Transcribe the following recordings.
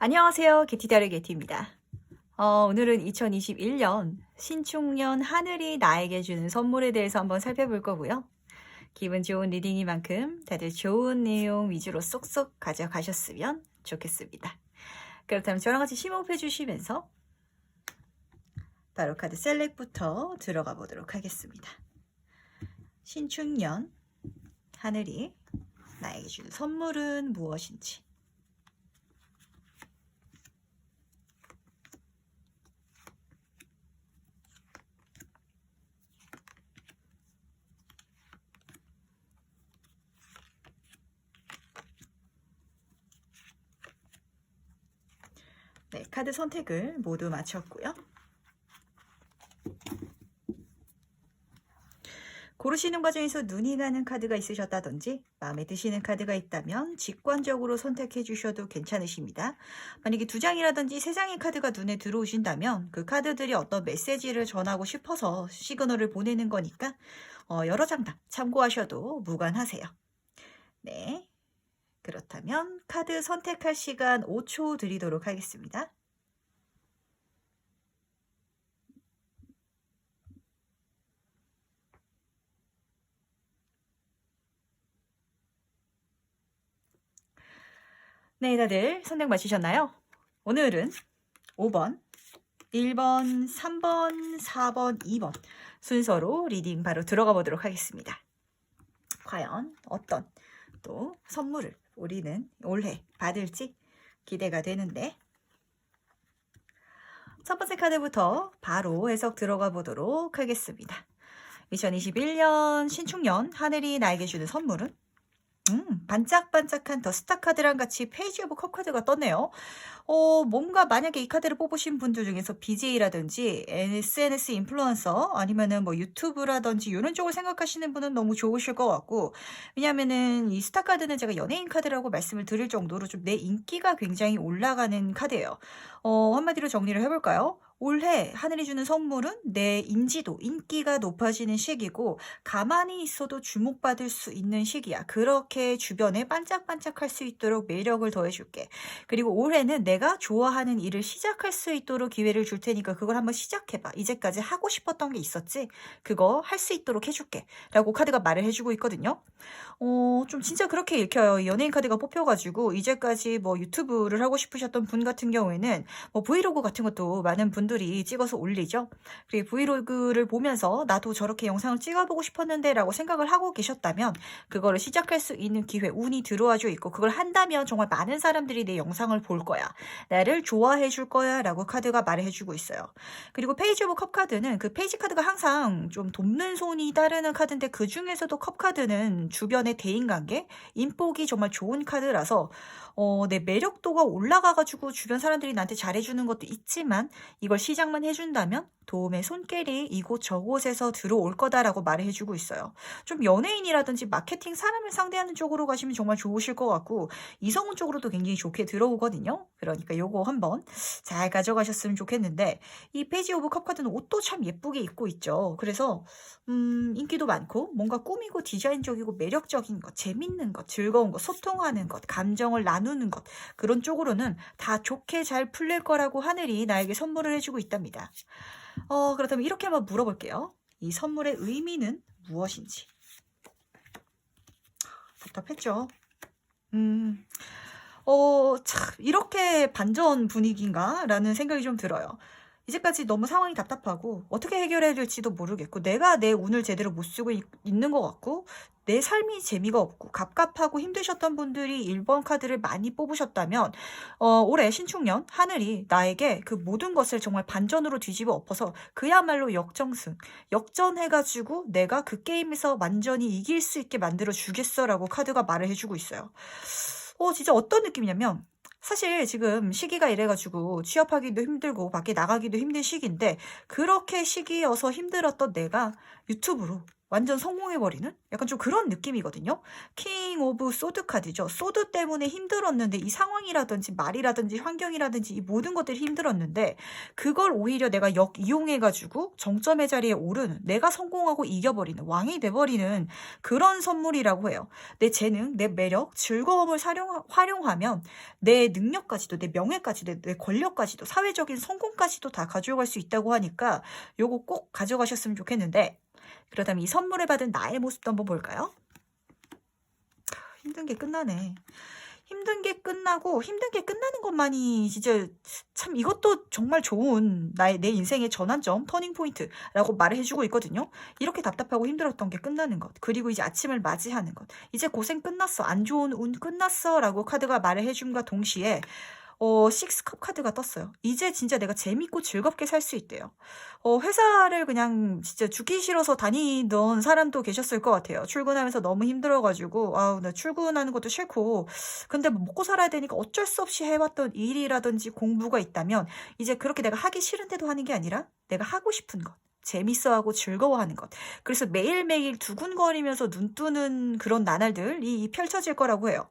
안녕하세요. 게티다르 게티입니다. 오늘은 2021년 신축년 하늘이 나에게 주는 선물에 대해서 한번 살펴볼 거고요. 기분 좋은 리딩이만큼 다들 좋은 내용 위주로 쏙쏙 가져가셨으면 좋겠습니다. 그렇다면 저랑 같이 심호흡해 주시면서 바로 카드 셀렉부터 들어가 보도록 하겠습니다. 신축년 하늘이 나에게 주는 선물은 무엇인지. 네, 카드 선택을 모두 마쳤고요. 고르시는 과정에서 눈이 가는 카드가 있으셨다든지 마음에 드시는 카드가 있다면 직관적으로 선택해 주셔도 괜찮으십니다. 만약에 2장이라든지 3장의 카드가 눈에 들어오신다면 그 카드들이 어떤 메시지를 전하고 싶어서 시그널을 보내는 거니까 여러 장 다 참고하셔도 무관하세요. 네, 그렇다면 카드 선택할 시간 5초 드리도록 하겠습니다. 네, 다들 선택 마치셨나요? 오늘은 5번, 1번, 3번, 4번, 2번 순서로 리딩 바로 들어가 보도록 하겠습니다. 과연 어떤 또 선물을 우리는 올해 받을지 기대가 되는데, 첫 번째 카드부터 바로 해석 들어가 보도록 하겠습니다. 2021년 신축년 하늘이 나에게 주는 선물은 반짝반짝한 더 스타 카드랑 같이 페이지 오브 컵 카드가 떴네요. 뭔가 만약에 이 카드를 뽑으신 분들 중에서 BJ라든지 SNS 인플루언서 아니면은 뭐 유튜브라든지 이런 쪽을 생각하시는 분은 너무 좋으실 것 같고, 왜냐면은 이 스타 카드는 제가 연예인 카드라고 말씀을 드릴 정도로 좀 내 인기가 굉장히 올라가는 카드예요. 한마디로 정리를 해볼까요? 올해 하늘이 주는 선물은 내 인지도, 인기가 높아지는 시기고 가만히 있어도 주목받을 수 있는 시기야. 그렇게 주변에 반짝반짝할 수 있도록 매력을 더해줄게. 그리고 올해는 내가 좋아하는 일을 시작할 수 있도록 기회를 줄 테니까 그걸 한번 시작해봐. 이제까지 하고 싶었던 게 있었지? 그거 할 수 있도록 해줄게. 라고 카드가 말을 해주고 있거든요. 좀 진짜 그렇게 읽혀요. 연예인 카드가 뽑혀가지고 이제까지 뭐 유튜브를 하고 싶으셨던 분 같은 경우에는 뭐 브이로그 같은 것도 많은 분들이 찍어서 올리죠. 그리고 브이로그를 보면서 나도 저렇게 영상을 찍어보고 싶었는데 라고 생각을 하고 계셨다면 그거를 시작할 수 있는 기회, 운이 들어와줘 있고, 그걸 한다면 정말 많은 사람들이 내 영상을 볼 거야. 나를 좋아해 줄 거야 라고 카드가 말해주고 있어요. 그리고 페이지 오브 컵 카드는 그 페이지 카드가 항상 좀 돕는 손이 따르는 카드인데, 그 중에서도 컵 카드는 주변의 대인관계, 인복이 정말 좋은 카드라서 내 매력도가 올라가가지고 주변 사람들이 나한테 잘해주는 것도 있지만 이걸 시작만 해준다면 도움의 손길이 이곳저곳에서 들어올 거다라고 말해주고 있어요. 좀 연예인이라든지 마케팅 사람을 상대하는 쪽으로 가시면 정말 좋으실 것 같고, 이성운 쪽으로도 굉장히 좋게 들어오거든요. 그러니까 요거 한번 잘 가져가셨으면 좋겠는데, 이 페이지 오브 컵 카드는 옷도 참 예쁘게 입고 있죠. 그래서 인기도 많고 뭔가 꾸미고 디자인적이고 매력적인 것, 재밌는 것, 즐거운 것, 소통하는 것, 감정을 나누는 것, 그런 쪽으로는 다 좋게 잘 풀릴 거라고 하늘이 나에게 선물을 해주고 있답니다. 그렇다면 이렇게 한번 물어볼게요. 이 선물의 의미는 무엇인지. 답답했죠? 참, 이렇게 반전 분위기인가? 라는 생각이 좀 들어요. 이제까지 너무 상황이 답답하고 어떻게 해결해야 될지도 모르겠고, 내가 내 운을 제대로 못 쓰고 있는 것 같고, 내 삶이 재미가 없고 갑갑하고 힘드셨던 분들이 1번 카드를 많이 뽑으셨다면 올해 신축년 하늘이 나에게 그 모든 것을 정말 반전으로 뒤집어 엎어서 그야말로 역정승, 역전해가지고 내가 그 게임에서 완전히 이길 수 있게 만들어 주겠어라고 카드가 말을 해주고 있어요. 진짜 어떤 느낌이냐면, 사실 지금 시기가 이래가지고 취업하기도 힘들고 밖에 나가기도 힘든 시기인데, 그렇게 시기여서 힘들었던 내가 유튜브로 완전 성공해버리는 약간 좀 그런 느낌이거든요. 킹 오브 소드 카드죠. 소드 때문에 힘들었는데 이 상황이라든지 말이라든지 환경이라든지 이 모든 것들이 힘들었는데 그걸 오히려 내가 역이용해가지고 정점의 자리에 오르는, 내가 성공하고 이겨버리는, 왕이 돼버리는 그런 선물이라고 해요. 내 재능, 내 매력, 즐거움을 활용하면 내 능력까지도, 내 명예까지도, 내 권력까지도, 사회적인 성공까지도 다 가져갈 수 있다고 하니까 요거 꼭 가져가셨으면 좋겠는데, 그렇다면 이 선물을 받은 나의 모습도 한번 볼까요? 힘든 게 끝나네. 힘든 게 끝나고, 힘든 게 끝나는 것만이 진짜 참 이것도 정말 좋은 내 인생의 전환점, 터닝 포인트라고 말을 해주고 있거든요. 이렇게 답답하고 힘들었던 게 끝나는 것, 그리고 이제 아침을 맞이하는 것, 이제 고생 끝났어, 안 좋은 운 끝났어 라고 카드가 말을 해줌과 동시에 식스컵 카드가 떴어요. 이제 진짜 내가 재밌고 즐겁게 살 수 있대요. 회사를 그냥 진짜 죽기 싫어서 다니던 사람도 계셨을 것 같아요. 출근하면서 너무 힘들어가지고, 아우, 나 출근하는 것도 싫고, 근데 뭐 먹고 살아야 되니까 어쩔 수 없이 해왔던 일이라든지 공부가 있다면, 이제 그렇게 내가 하기 싫은데도 하는 게 아니라, 내가 하고 싶은 것. 재밌어하고 즐거워하는 것. 그래서 매일매일 두근거리면서 눈 뜨는 그런 나날들이 펼쳐질 거라고 해요.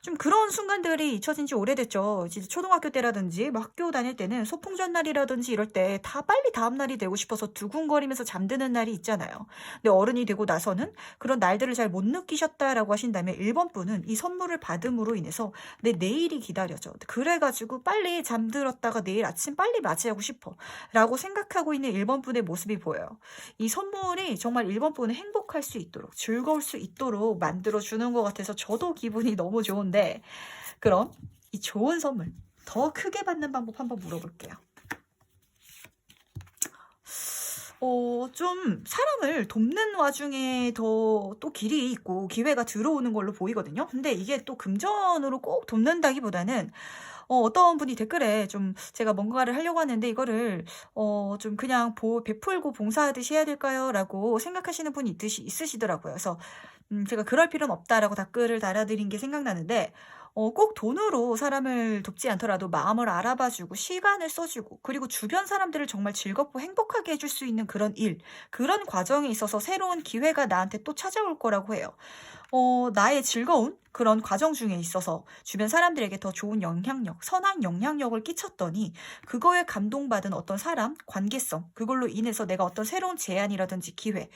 좀 그런 순간들이 잊혀진 지 오래됐죠. 진짜 초등학교 때라든지 뭐 학교 다닐 때는 소풍 전날이라든지 이럴 때 다 빨리 다음 날이 되고 싶어서 두근거리면서 잠드는 날이 있잖아요. 근데 어른이 되고 나서는 그런 날들을 잘 못 느끼셨다라고 하신다면 1번 분은 이 선물을 받음으로 인해서 내 내일이 기다려져. 그래가지고 빨리 잠들었다가 내일 아침 빨리 맞이하고 싶어 라고 생각하고 있는 1번 분의 모습이 보여요. 이 선물이 정말 1번 분은 행복할 수 있도록, 즐거울 수 있도록 만들어주는 것 같아서 저도 기분이 너무 좋은데, 그럼 이 좋은 선물 더 크게 받는 방법 한번 물어볼게요. 좀 사람을 돕는 와중에 더 또 길이 있고 기회가 들어오는 걸로 보이거든요. 근데 이게 또 금전으로 꼭 돕는다기보다는 어떤 분이 댓글에 좀 제가 뭔가를 하려고 하는데 이거를 좀 그냥 베풀고 봉사하듯이 해야 될까요? 라고 생각하시는 분이 있으시더라고요. 그래서 제가 그럴 필요는 없다라고 댓글을 달아드린 게 생각나는데, 꼭 돈으로 사람을 돕지 않더라도 마음을 알아봐주고 시간을 써주고 그리고 주변 사람들을 정말 즐겁고 행복하게 해줄 수 있는 그런 일, 그런 과정에 있어서 새로운 기회가 나한테 또 찾아올 거라고 해요. 나의 즐거운 그런 과정 중에 있어서 주변 사람들에게 더 좋은 영향력, 선한 영향력을 끼쳤더니 그거에 감동받은 어떤 사람, 관계성, 그걸로 인해서 내가 어떤 새로운 제안이라든지 기회,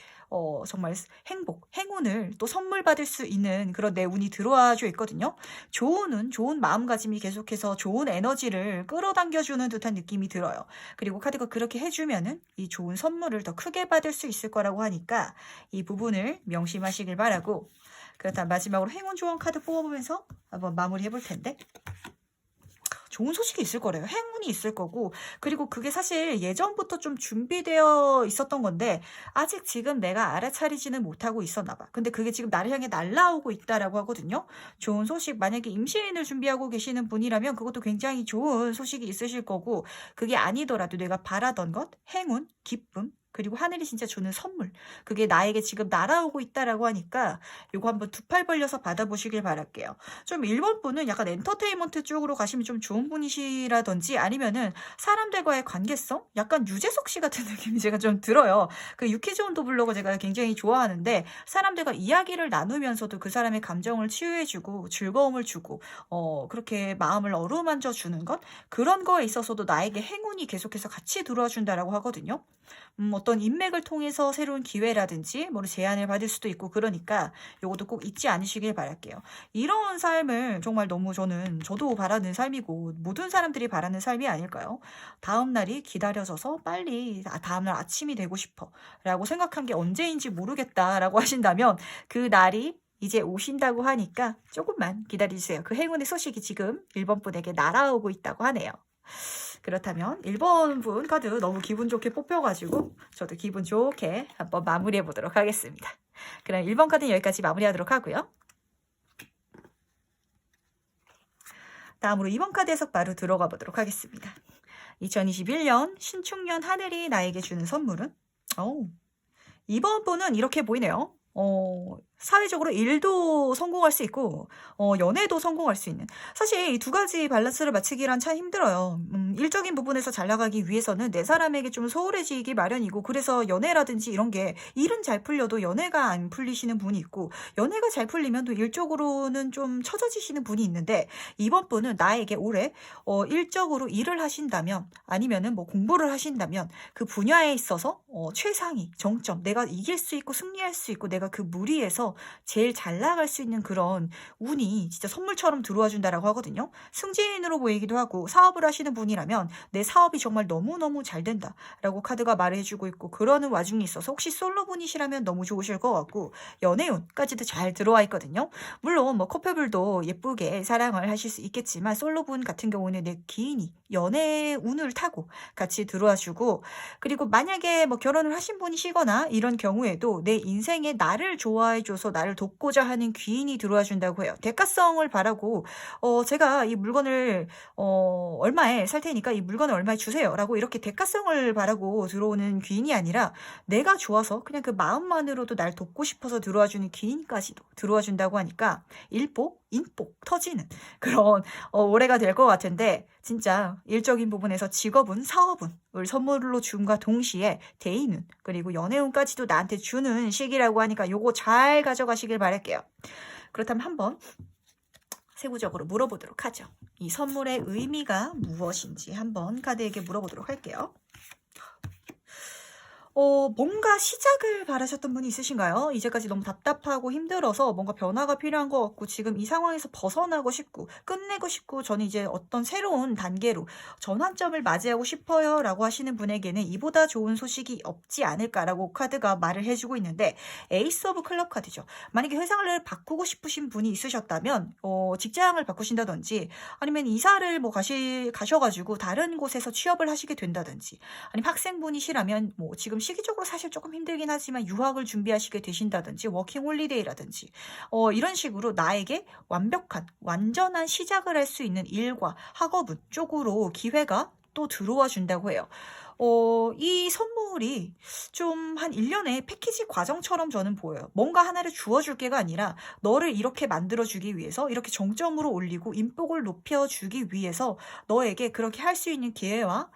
정말 행복, 행운을 또 선물 받을 수 있는 그런 내 운이 들어와줘 있거든요. 좋은 운, 좋은 마음가짐이 계속해서 좋은 에너지를 끌어당겨주는 듯한 느낌이 들어요. 그리고 카드가 그렇게 해주면은 이 좋은 선물을 더 크게 받을 수 있을 거라고 하니까 이 부분을 명심하시길 바라고, 그렇다면 마지막으로 행운 조언 카드 뽑아보면서 한번 마무리 해볼 텐데, 좋은 소식이 있을 거래요. 행운이 있을 거고, 그리고 그게 사실 예전부터 좀 준비되어 있었던 건데 아직 지금 내가 알아차리지는 못하고 있었나 봐. 근데 그게 지금 나를 향해 날아오고 있다라고 하거든요. 좋은 소식, 만약에 임신을 준비하고 계시는 분이라면 그것도 굉장히 좋은 소식이 있으실 거고, 그게 아니더라도 내가 바라던 것, 행운, 기쁨, 그리고 하늘이 진짜 주는 선물, 그게 나에게 지금 날아오고 있다라고 하니까 요거 한번 두 팔 벌려서 받아보시길 바랄게요. 좀 1번 분은 약간 엔터테인먼트 쪽으로 가시면 좀 좋은 분이시라든지, 아니면은 사람들과의 관계성? 약간 유재석 씨 같은 느낌이 제가 좀 들어요. 그 유퀴즈 온도 블로그 제가 굉장히 좋아하는데, 사람들과 이야기를 나누면서도 그 사람의 감정을 치유해주고 즐거움을 주고 그렇게 마음을 어루만져 주는 것, 그런 거에 있어서도 나에게 행운이 계속해서 같이 들어와 준다라고 하거든요. 어떤 인맥을 통해서 새로운 기회라든지 뭐 제안을 받을 수도 있고, 그러니까 요것도 꼭 잊지 않으시길 바랄게요. 이런 삶을 정말 너무 저도 바라는 삶이고 모든 사람들이 바라는 삶이 아닐까요? 다음 날이 기다려져서 빨리 다음 날 아침이 되고 싶어 라고 생각한 게 언제인지 모르겠다라고 하신다면 그 날이 이제 오신다고 하니까 조금만 기다려주세요. 그 행운의 소식이 지금 1번 분에게 날아오고 있다고 하네요. 그렇다면 1번 분 카드 너무 기분 좋게 뽑혀가지고 저도 기분 좋게 한번 마무리해 보도록 하겠습니다. 그럼 1번 카드는 여기까지 마무리하도록 하고요. 다음으로 2번 카드 해석 바로 들어가 보도록 하겠습니다. 2021년 신축년 하늘이 나에게 주는 선물은 2번 분은 이렇게 보이네요. 사회적으로 일도 성공할 수 있고 연애도 성공할 수 있는, 사실 이 두 가지 밸런스를 맞추기란 참 힘들어요. 일적인 부분에서 잘 나가기 위해서는 내 사람에게 좀 소홀해지기 마련이고, 그래서 연애라든지 이런 게 일은 잘 풀려도 연애가 안 풀리시는 분이 있고, 연애가 잘 풀리면 또 일적으로는 좀 처져지시는 분이 있는데, 이번 분은 나에게 올해 일적으로 일을 하신다면, 아니면은 뭐 공부를 하신다면, 그 분야에 있어서 최상위 정점, 내가 이길 수 있고 승리할 수 있고 내가 그 무리에서 제일 잘 나갈 수 있는 그런 운이 진짜 선물처럼 들어와 준다라고 하거든요. 승진으로 보이기도 하고, 사업을 하시는 분이라면 내 사업이 정말 너무너무 잘 된다라고 카드가 말해주고 있고, 그러는 와중에 있어서 혹시 솔로 분이시라면 너무 좋으실 것 같고, 연애운까지도 잘 들어와 있거든요. 물론 뭐 커플들도 예쁘게 사랑을 하실 수 있겠지만, 솔로 분 같은 경우는 내 기인이 연애운을 타고 같이 들어와 주고, 그리고 만약에 뭐 결혼을 하신 분이시거나 이런 경우에도 내 인생에 나를 좋아해줘서 나를 돕고자 하는 귀인이 들어와 준다고 해요. 대가성을 바라고 제가 이 물건을 얼마에 살 테니까 이 물건을 얼마에 주세요라고 이렇게 대가성을 바라고 들어오는 귀인이 아니라, 내가 좋아서 그냥 그 마음만으로도 날 돕고 싶어서 들어와 주는 귀인까지도 들어와 준다고 하니까 일복 인복 터지는 그런 올해가 될 것 같은데, 진짜 일적인 부분에서 직업운, 사업운을 선물로 줌과 동시에 대인운 그리고 연애운까지도 나한테 주는 시기라고 하니까 요거 잘 가져가시길 바랄게요. 그렇다면 한번 세부적으로 물어보도록 하죠. 이 선물의 의미가 무엇인지 한번 카드에게 물어보도록 할게요. 뭔가 시작을 바라셨던 분이 있으신가요? 이제까지 너무 답답하고 힘들어서 뭔가 변화가 필요한 것 같고, 지금 이 상황에서 벗어나고 싶고 끝내고 싶고, 저는 이제 어떤 새로운 단계로 전환점을 맞이하고 싶어요 라고 하시는 분에게는 이보다 좋은 소식이 없지 않을까라고 카드가 말을 해주고 있는데, 에이스 오브 클럽 카드죠. 만약에 회사를 바꾸고 싶으신 분이 있으셨다면 직장을 바꾸신다든지, 아니면 이사를 뭐 가셔가지고 다른 곳에서 취업을 하시게 된다든지, 아니면 학생분이시라면 뭐 지금 시기적으로 사실 조금 힘들긴 하지만 유학을 준비하시게 되신다든지, 워킹 홀리데이라든지 이런 식으로 나에게 완벽한 완전한 시작을 할 수 있는 일과 학업운 쪽으로 기회가 또 들어와 준다고 해요. 이 선물이 좀 한 1년의 패키지 과정처럼 저는 보여요. 뭔가 하나를 주어줄 게가 아니라 너를 이렇게 만들어주기 위해서, 이렇게 정점으로 올리고 인복을 높여주기 위해서 너에게 그렇게 할 수 있는 기회와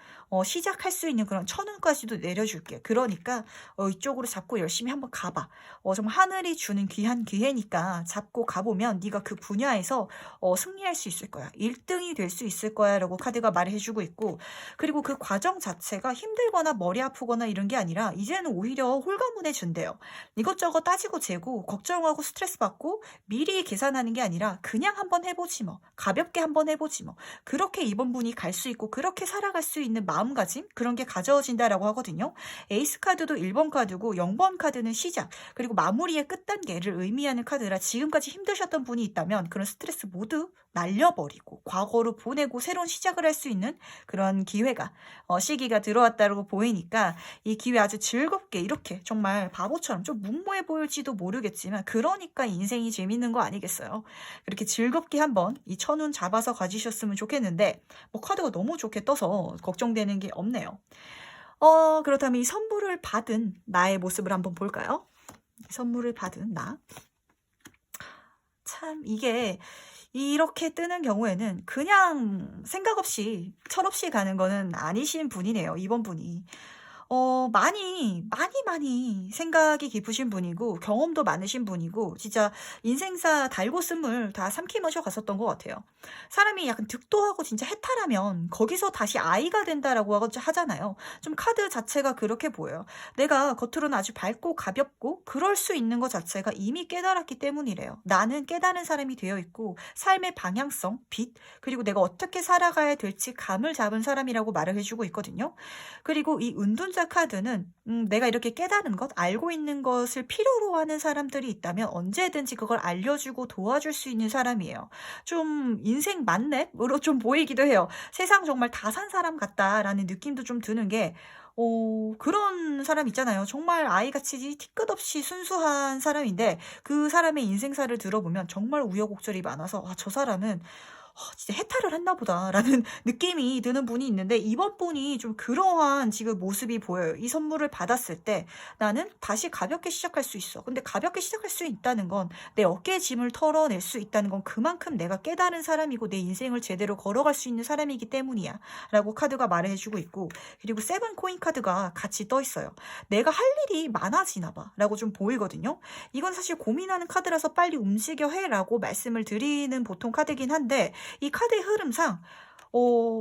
시작할 수 있는 그런 천운까지도 내려줄게. 그러니까 이쪽으로 잡고 열심히 한번 가봐. 정말 하늘이 주는 귀한 기회니까 잡고 가보면 네가 그 분야에서 승리할 수 있을 거야. 1등이 될 수 있을 거야 라고 카드가 말해주고 있고, 그리고 그 과정 자체가 힘들거나 머리 아프거나 이런 게 아니라 이제는 오히려 홀가분해진대요. 이것저것 따지고 재고 걱정하고 스트레스 받고 미리 계산하는 게 아니라 그냥 한번 해보지 뭐, 가볍게 한번 해보지 뭐, 그렇게 이번 분이 갈 수 있고 그렇게 살아갈 수 있는 마음가짐, 그런 게 가져진다라고 하거든요. 에이스 카드도 1번 카드고 0번 카드는 시작 그리고 마무리의 끝단계를 의미하는 카드라, 지금까지 힘드셨던 분이 있다면 그런 스트레스 모두 날려버리고 과거로 보내고 새로운 시작을 할 수 있는 그런 기회가 시기가 들어왔다고 보이니까, 이 기회 아주 즐겁게, 이렇게 정말 바보처럼 좀 무모해 보일지도 모르겠지만 그러니까 인생이 재밌는 거 아니겠어요? 그렇게 즐겁게 한번 이 천운 잡아서 가지셨으면 좋겠는데, 뭐 카드가 너무 좋게 떠서 걱정되는 게 없네요. 그렇다면 이 선물을 받은 나의 모습을 한번 볼까요? 선물을 받은 나. 참 이게 이렇게 뜨는 경우에는 그냥 생각 없이 철없이 가는 거는 아니신 분이네요. 이번 분이. 많이 생각이 깊으신 분이고 경험도 많으신 분이고, 진짜 인생사 달고 쓴물 다 삼키면서 갔었던 것 같아요. 사람이 약간 득도하고 진짜 해탈하면 거기서 다시 아이가 된다라고 하잖아요. 좀 카드 자체가 그렇게 보여요. 내가 겉으로는 아주 밝고 가볍고 그럴 수 있는 것 자체가 이미 깨달았기 때문이래요. 나는 깨달은 사람이 되어 있고 삶의 방향성, 빛, 그리고 내가 어떻게 살아가야 될지 감을 잡은 사람이라고 말을 해주고 있거든요. 그리고 이 은둔자 카드는 내가 이렇게 깨달은 것, 알고 있는 것을 필요로 하는 사람들이 있다면 언제든지 그걸 알려주고 도와줄 수 있는 사람이에요. 좀 인생 만렙으로 좀 보이기도 해요. 세상 정말 다 산 사람 같다라는 느낌도 좀 드는 게, 그런 사람 있잖아요. 정말 아이같이 티끝없이 순수한 사람인데 그 사람의 인생사를 들어보면 정말 우여곡절이 많아서, 저 사람은 진짜 해탈을 했나 보다'라는 느낌이 드는 분이 있는데, 이번 분이 좀 그러한 지금 모습이 보여요. 이 선물을 받았을 때 '나는 다시 가볍게 시작할 수 있어.' 근데 가볍게 시작할 수 있다는 건 내 어깨의 짐을 털어낼 수 있다는 건 그만큼 내가 깨달은 사람이고 내 인생을 제대로 걸어갈 수 있는 사람이기 때문이야 라고 카드가 말을 해주고 있고, 그리고 세븐 코인 카드가 같이 떠 있어요. 내가 할 일이 많아지나 봐 라고 좀 보이거든요. 이건 사실 고민하는 카드라서 빨리 움직여 해라고 말씀을 드리는 보통 카드긴 한데, 이 카드의 흐름상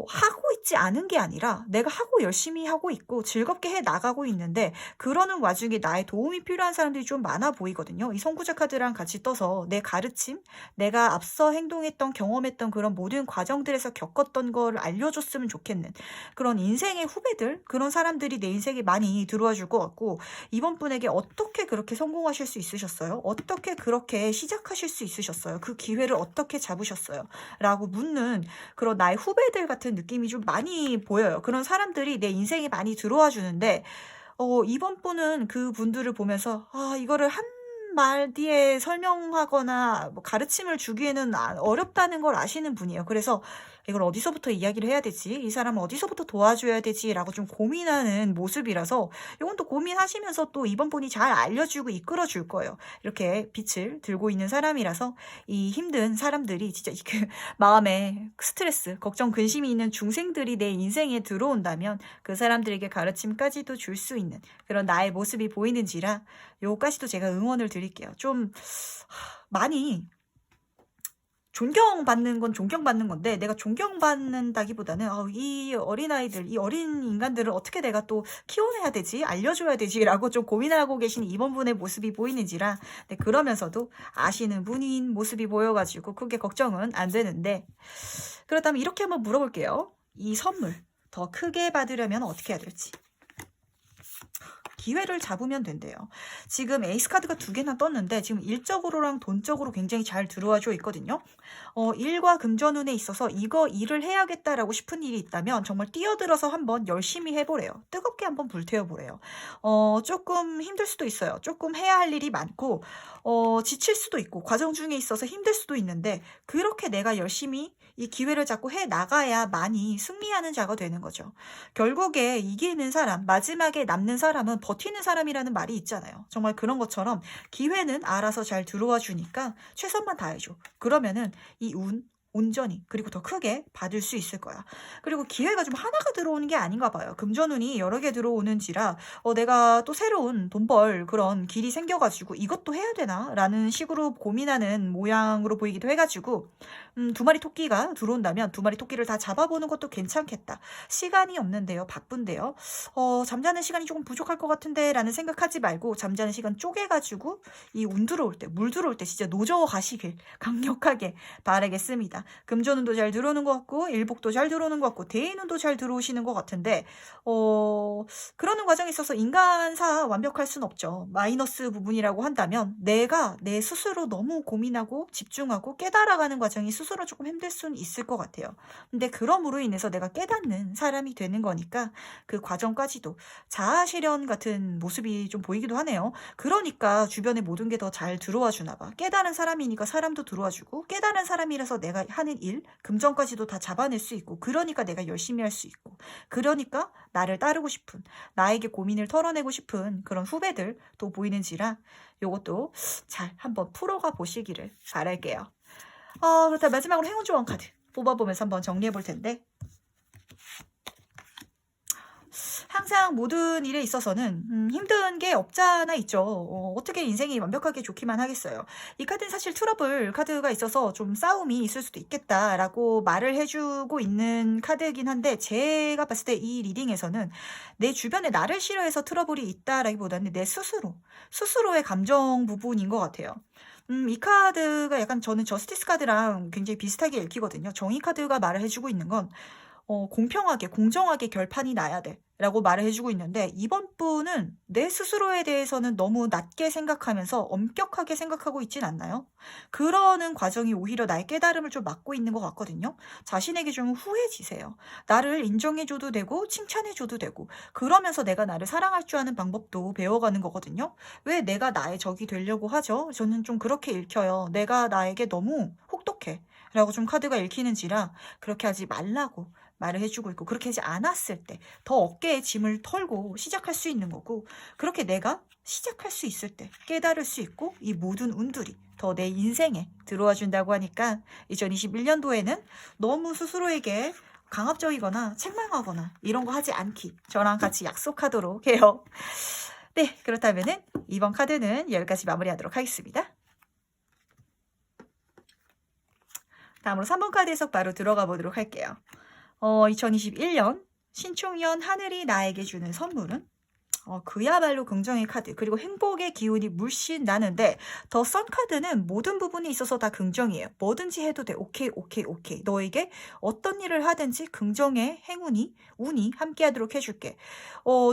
하고 있지 않은 게 아니라 내가 하고 열심히 하고 있고 즐겁게 해 나가고 있는데, 그러는 와중에 나의 도움이 필요한 사람들이 좀 많아 보이거든요. 이 선구자 카드랑 같이 떠서 내 가르침, 내가 앞서 행동했던 경험했던 그런 모든 과정들에서 겪었던 걸 알려줬으면 좋겠는 그런 인생의 후배들, 그런 사람들이 내 인생에 많이 들어와 줄 것 같고, 이번 분에게 어떻게 그렇게 성공하실 수 있으셨어요? 어떻게 그렇게 시작하실 수 있으셨어요? 그 기회를 어떻게 잡으셨어요? 라고 묻는 그런 나의 후배들 같은 느낌이 좀 많이 보여요. 그런 사람들이 내 인생에 많이 들어와 주는데, 이번 분은 그 분들을 보면서 이거를 한 마디에 설명하거나 뭐 가르침을 주기에는 어렵다는 걸 아시는 분이에요. 그래서 '이걸 어디서부터 이야기를 해야 되지? 이 사람을 어디서부터 도와줘야 되지?'라고 좀 고민하는 모습이라서, 요건 또 고민하시면서 또 이번 분이 잘 알려주고 이끌어 줄 거예요. 이렇게 빛을 들고 있는 사람이라서 이 힘든 사람들이 진짜 그 마음에 스트레스, 걱정, 근심이 있는 중생들이 내 인생에 들어온다면 그 사람들에게 가르침까지도 줄 수 있는 그런 나의 모습이 보이는지라, 요까지도 제가 응원을 드릴게요. 좀 많이 존경받는 건 존경받는 건데, 내가 존경받는다기보다는 이 어린아이들, 이 어린 인간들을 어떻게 내가 또 키워내야 되지? 알려줘야 되지?라고 좀 고민하고 계신 이번 분의 모습이 보이는지라, 네, 그러면서도 아시는 분인 모습이 보여가지고 크게 걱정은 안 되는데, 그렇다면 이렇게 한번 물어볼게요. 이 선물 더 크게 받으려면 어떻게 해야 될지. 기회를 잡으면 된대요. 지금 에이스 카드가 2개나 떴는데 지금 일적으로랑 돈적으로 굉장히 잘 들어와 줘 있거든요. 일과 금전운에 있어서 이거 일을 해야겠다라고 싶은 일이 있다면 정말 뛰어들어서 한번 열심히 해보래요. 뜨겁게 한번 불태워보래요. 조금 힘들 수도 있어요. 조금 해야 할 일이 많고 지칠 수도 있고 과정 중에 있어서 힘들 수도 있는데, 그렇게 내가 열심히 이 기회를 잡고 해 나가야 많이 승리하는 자가 되는 거죠. 결국에 이기는 사람, 마지막에 남는 사람은 버티는 사람이라는 말이 있잖아요. 정말 그런 것처럼 기회는 알아서 잘 들어와 주니까 최선만 다해줘. 그러면은 이 온전히 그리고 더 크게 받을 수 있을 거야. 그리고 기회가 좀 하나가 들어오는 게 아닌가 봐요. 금전운이 여러 개 들어오는지라 내가 또 새로운 돈 벌 그런 길이 생겨가지고 이것도 해야 되나? 라는 식으로 고민하는 모양으로 보이기도 해가지고 2마리 토끼가 들어온다면 2마리 토끼를 다 잡아보는 것도 괜찮겠다. 시간이 없는데요. 바쁜데요. 잠자는 시간이 조금 부족할 것 같은데 라는 생각하지 말고 잠자는 시간 쪼개가지고 이 운 들어올 때, 물 들어올 때 진짜 노저어 가시길 강력하게 바라겠습니다. 금전운도 잘 들어오는 것 같고 일복도 잘 들어오는 것 같고 대인운도 잘 들어오시는 것 같은데, 그러는 과정에 있어서 인간사 완벽할 순 없죠. 마이너스 부분이라고 한다면 내가 내 스스로 너무 고민하고 집중하고 깨달아가는 과정이 스스로 조금 힘들 수는 있을 것 같아요. 근데 그럼으로 인해서 내가 깨닫는 사람이 되는 거니까 그 과정까지도 자아실현 같은 모습이 좀 보이기도 하네요. 그러니까 주변에 모든 게 더 잘 들어와 주나 봐. 깨달은 사람이니까 사람도 들어와 주고, 깨달은 사람이라서 내가 하는 일, 금전까지도 다 잡아낼 수 있고, 그러니까 내가 열심히 할 수 있고, 그러니까 나를 따르고 싶은, 나에게 고민을 털어내고 싶은 그런 후배들 또 보이는지라 요것도 잘 한번 풀어가 보시기를 바랄게요. 그렇다면 마지막으로 행운조언 카드 뽑아보면서 한번 정리해 볼 텐데, 항상 모든 일에 있어서는 힘든 게 없잖아 있죠. 어떻게 인생이 완벽하게 좋기만 하겠어요. 이 카드는 사실 트러블 카드가 있어서 좀 싸움이 있을 수도 있겠다라고 말을 해주고 있는 카드이긴 한데, 제가 봤을 때 이 리딩에서는 내 주변에 나를 싫어해서 트러블이 있다라기보다는 내 스스로의 감정 부분인 것 같아요. 이 카드가 약간 저는 저스티스 카드랑 굉장히 비슷하게 읽히거든요. 정의 카드가 말을 해주고 있는 건 공평하게, 공정하게 결판이 나야 돼 라고 말을 해주고 있는데, 이번 분은 내 스스로에 대해서는 너무 낮게 생각하면서 엄격하게 생각하고 있진 않나요? 그러는 과정이 오히려 나의 깨달음을 좀 막고 있는 것 같거든요. 자신에게 좀 후회지세요. 나를 인정해줘도 되고 칭찬해줘도 되고, 그러면서 내가 나를 사랑할 줄 아는 방법도 배워가는 거거든요. 왜 내가 나의 적이 되려고 하죠? 저는 좀 그렇게 읽혀요. 내가 나에게 너무 혹독해. 라고 좀 카드가 읽히는지라 그렇게 하지 말라고 말을 해주고 있고, 그렇게 하지 않았을 때 더 어깨에 짐을 털고 시작할 수 있는 거고, 그렇게 내가 시작할 수 있을 때 깨달을 수 있고, 이 모든 운들이 더 내 인생에 들어와 준다고 하니까 2021년도에는 너무 스스로에게 강압적이거나 책망하거나 이런 거 하지 않기 저랑 같이 약속하도록 해요. 네, 그렇다면은 이번 카드는 여기까지 마무리하도록 하겠습니다. 다음으로 3번 카드 해석 바로 들어가 보도록 할게요. 2021년 신축년 하늘이 나에게 주는 선물은 그야말로 긍정의 카드, 그리고 행복의 기운이 물씬 나는데, 더 선 카드는 모든 부분에 있어서 다 긍정이에요. 뭐든지 해도 돼. 오케이, 오케이, 오케이. 너에게 어떤 일을 하든지 긍정의 행운이, 운이 함께하도록 해줄게.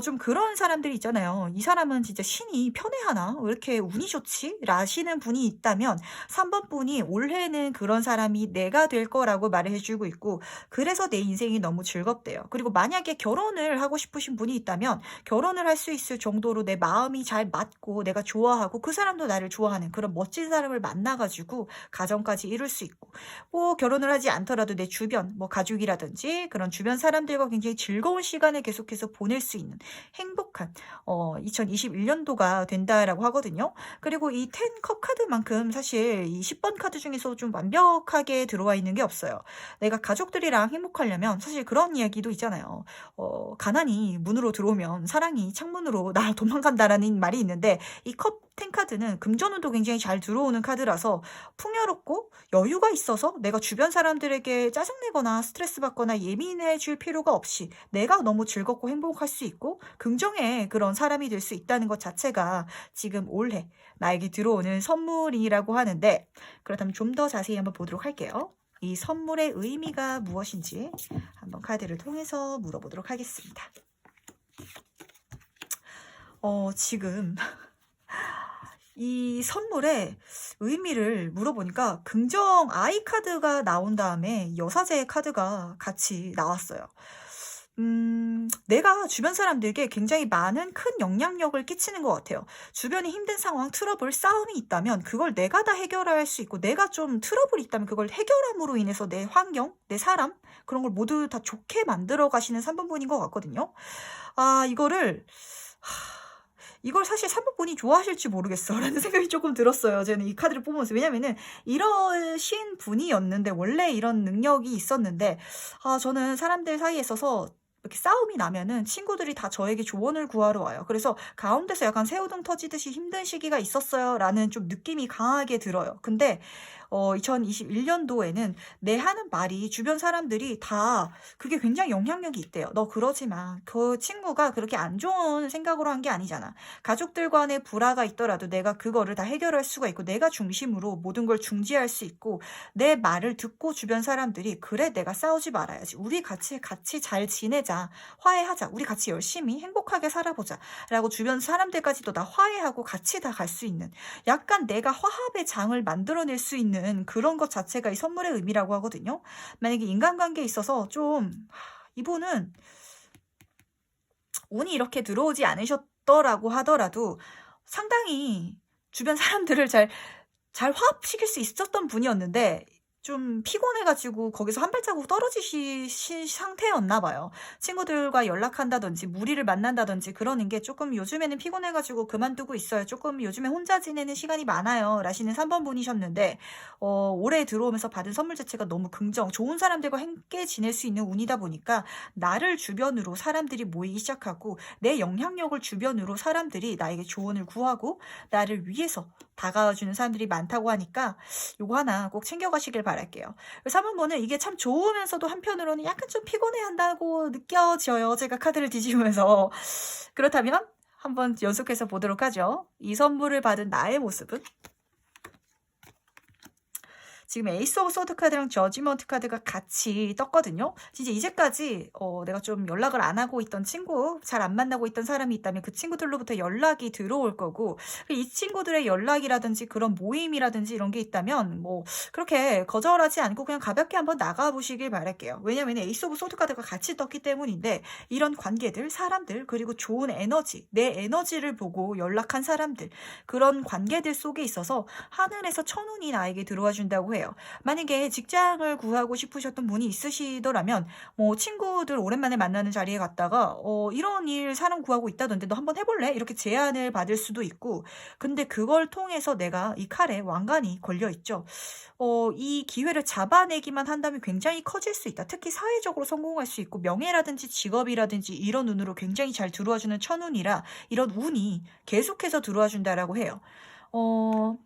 좀 그런 사람들이 있잖아요. 이 사람은 진짜 신이 편애하나? 왜 이렇게 운이 좋지? 라시는 분이 있다면 3번 분이 올해는 그런 사람이 내가 될 거라고 말을 해주고 있고, 그래서 내 인생이 너무 즐겁대요. 그리고 만약에 결혼을 하고 싶으신 분이 있다면 결혼을 할 수 있을 정도로 내 마음이 잘 맞고 내가 좋아하고 그 사람도 나를 좋아하는 그런 멋진 사람을 만나가지고 가정까지 이룰 수 있고, 뭐 결혼을 하지 않더라도 내 주변 뭐 가족이라든지 그런 주변 사람들과 굉장히 즐거운 시간을 계속해서 보낼 수 있는 행복한 2021년도가 된다라고 하거든요. 그리고 이 10컵 카드만큼 사실 이 10번 카드 중에서 좀 완벽하게 들어와 있는 게 없어요. 내가 가족들이랑 행복하려면 사실 그런 이야기도 있잖아요. 가난이 문으로 들어오면 사랑이 창문으로 나 도망간다라는 말이 있는데, 이 컵 10 카드는 금전운도 굉장히 잘 들어오는 카드라서 풍요롭고 여유가 있어서 내가 주변 사람들에게 짜증내거나 스트레스 받거나 예민해질 필요가 없이 내가 너무 즐겁고 행복할 수 있고 긍정의 그런 사람이 될 수 있다는 것 자체가 지금 올해 나에게 들어오는 선물이라고 하는데, 그렇다면 좀 더 자세히 한번 보도록 할게요. 이 선물의 의미가 무엇인지 한번 카드를 통해서 물어보도록 하겠습니다. 지금 이 선물의 의미를 물어보니까 긍정 아이 카드가 나온 다음에 여사제 카드가 같이 나왔어요. 내가 주변 사람들에게 굉장히 많은 큰 영향력을 끼치는 것 같아요. 주변에 힘든 상황, 트러블, 싸움이 있다면 그걸 내가 다 해결할 수 있고, 내가 좀 트러블이 있다면 그걸 해결함으로 인해서 내 환경, 내 사람, 그런 걸 모두 다 좋게 만들어 가시는 3번 분인 것 같거든요. 이걸 사실 3번 분이 좋아하실지 모르겠어 라는 생각이 조금 들었어요. 저는 이 카드를 뽑으면서. 왜냐면은 이러신 분이었는데, 원래 이런 능력이 있었는데, 저는 사람들 사이에 있어서 이렇게 싸움이 나면은 친구들이 다 저에게 조언을 구하러 와요. 그래서 가운데서 약간 새우등 터지듯이 힘든 시기가 있었어요 라는 좀 느낌이 강하게 들어요. 근데 2021년도에는 내 하는 말이 주변 사람들이 다 그게 굉장히 영향력이 있대요. 너 그러지 마. 그 친구가 그렇게 안 좋은 생각으로 한 게 아니잖아. 가족들 간의 불화가 있더라도 내가 그거를 다 해결할 수가 있고, 내가 중심으로 모든 걸 중지할 수 있고, 내 말을 듣고 주변 사람들이 그래, 내가 싸우지 말아야지. 우리 같이 잘 지내자. 화해하자. 우리 같이 열심히 행복하게 살아보자. 라고 주변 사람들까지도 다 화해하고 같이 다 갈 수 있는, 약간 내가 화합의 장을 만들어낼 수 있는 그런 것 자체가 이 선물의 의미라고 하거든요. 만약에 인간관계에 있어서 좀 이분은 운이 이렇게 들어오지 않으셨더라고 하더라도 상당히 주변 사람들을 잘 화합시킬 수 있었던 분이었는데, 좀 피곤해가지고 거기서 한 발자국 떨어지신 상태였나 봐요. 친구들과 연락한다든지 무리를 만난다든지 그러는 게 조금 요즘에는 피곤해가지고 그만두고 있어요. 조금 요즘에 혼자 지내는 시간이 많아요 라시는 3번 분이셨는데, 올해 들어오면서 받은 선물 자체가 너무 긍정, 좋은 사람들과 함께 지낼 수 있는 운이다 보니까 나를 주변으로 사람들이 모이기 시작하고, 내 영향력을 주변으로 사람들이 나에게 조언을 구하고 나를 위해서 다가와주는 사람들이 많다고 하니까 요거 하나 꼭 챙겨가시길 바랄게요. 3번 번은 이게 참 좋으면서도 한편으로는 약간 좀 피곤해한다고 느껴져요. 제가 카드를 뒤집으면서. 그렇다면 한번 연속해서 보도록 하죠. 이 선물을 받은 나의 모습은? 지금 에이스 오브 소드 카드랑 저지먼트 카드가 같이 떴거든요. 진짜 이제까지 내가 좀 연락을 안 하고 있던 친구, 잘 안 만나고 있던 사람이 있다면 그 친구들로부터 연락이 들어올 거고, 이 친구들의 연락이라든지 그런 모임이라든지 이런 게 있다면 뭐 그렇게 거절하지 않고 그냥 가볍게 한번 나가보시길 바랄게요. 왜냐면 에이스 오브 소드 카드가 같이 떴기 때문인데, 이런 관계들, 사람들, 그리고 좋은 에너지, 내 에너지를 보고 연락한 사람들, 그런 관계들 속에 있어서 하늘에서 천운이 나에게 들어와 준다고 해요. 해요. 만약에 직장을 구하고 싶으셨던 분이 있으시더라면 뭐 친구들 오랜만에 만나는 자리에 갔다가 "이런 일 사람 구하고 있다던데 너 한번 해 볼래?" 이렇게 제안을 받을 수도 있고, 근데 그걸 통해서 내가 이 칼에 왕관이 걸려 있죠. 이 기회를 잡아내기만 한다면 굉장히 커질 수 있다. 특히 사회적으로 성공할 수 있고 명예라든지 직업이라든지 이런 운으로 굉장히 잘 들어와 주는 천운이라 이런 운이 계속해서 들어와 준다라고 해요. 어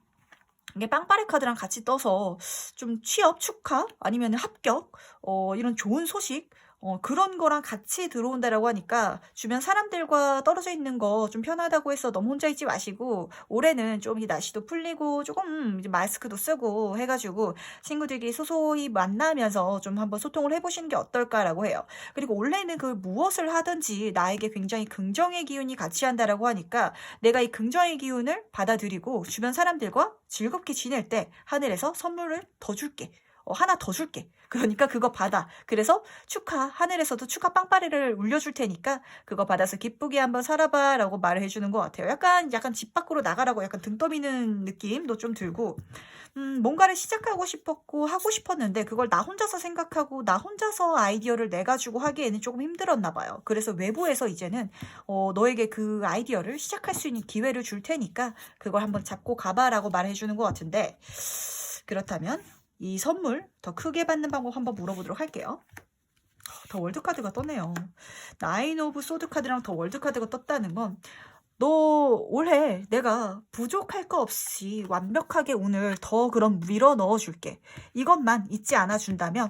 이게 빵빠레 카드랑 같이 떠서 좀 취업 축하 아니면 합격 이런 좋은 소식 그런 거랑 같이 들어온다라고 하니까 주변 사람들과 떨어져 있는 거 좀 편하다고 해서 너무 혼자 있지 마시고, 올해는 좀 이 날씨도 풀리고 조금 이제 마스크도 쓰고 해 가지고 친구들끼리 소소히 만나면서 좀 한번 소통을 해 보시는 게 어떨까라고 해요. 그리고 올해는 그 무엇을 하든지 나에게 굉장히 긍정의 기운이 같이 한다라고 하니까 내가 이 긍정의 기운을 받아들이고 주변 사람들과 즐겁게 지낼 때 하늘에서 선물을 더 줄게. 하나 더 줄게. 그러니까 그거 받아. 그래서 축하, 하늘에서도 축하 빵빠레를 울려줄 테니까 그거 받아서 기쁘게 한번 살아봐 라고 말을 해주는 것 같아요. 약간 집 밖으로 나가라고 약간 등 떠미는 느낌도 좀 들고, 뭔가를 시작하고 싶었고 하고 싶었는데 그걸 나 혼자서 생각하고 나 혼자서 아이디어를 내가지고 하기에는 조금 힘들었나 봐요. 그래서 외부에서 이제는 너에게 그 아이디어를 시작할 수 있는 기회를 줄 테니까 그걸 한번 잡고 가봐라고 말해주는 것 같은데, 그렇다면 이 선물 더 크게 받는 방법 한번 물어보도록 할게요. 더 월드 카드가 떴네요. 나인 오브 소드 카드랑 더 월드 카드가 떴다는 건 너 올해 내가 부족할 거 없이 완벽하게 오늘 더 그럼 밀어 넣어 줄게. 이것만 잊지 않아 준다면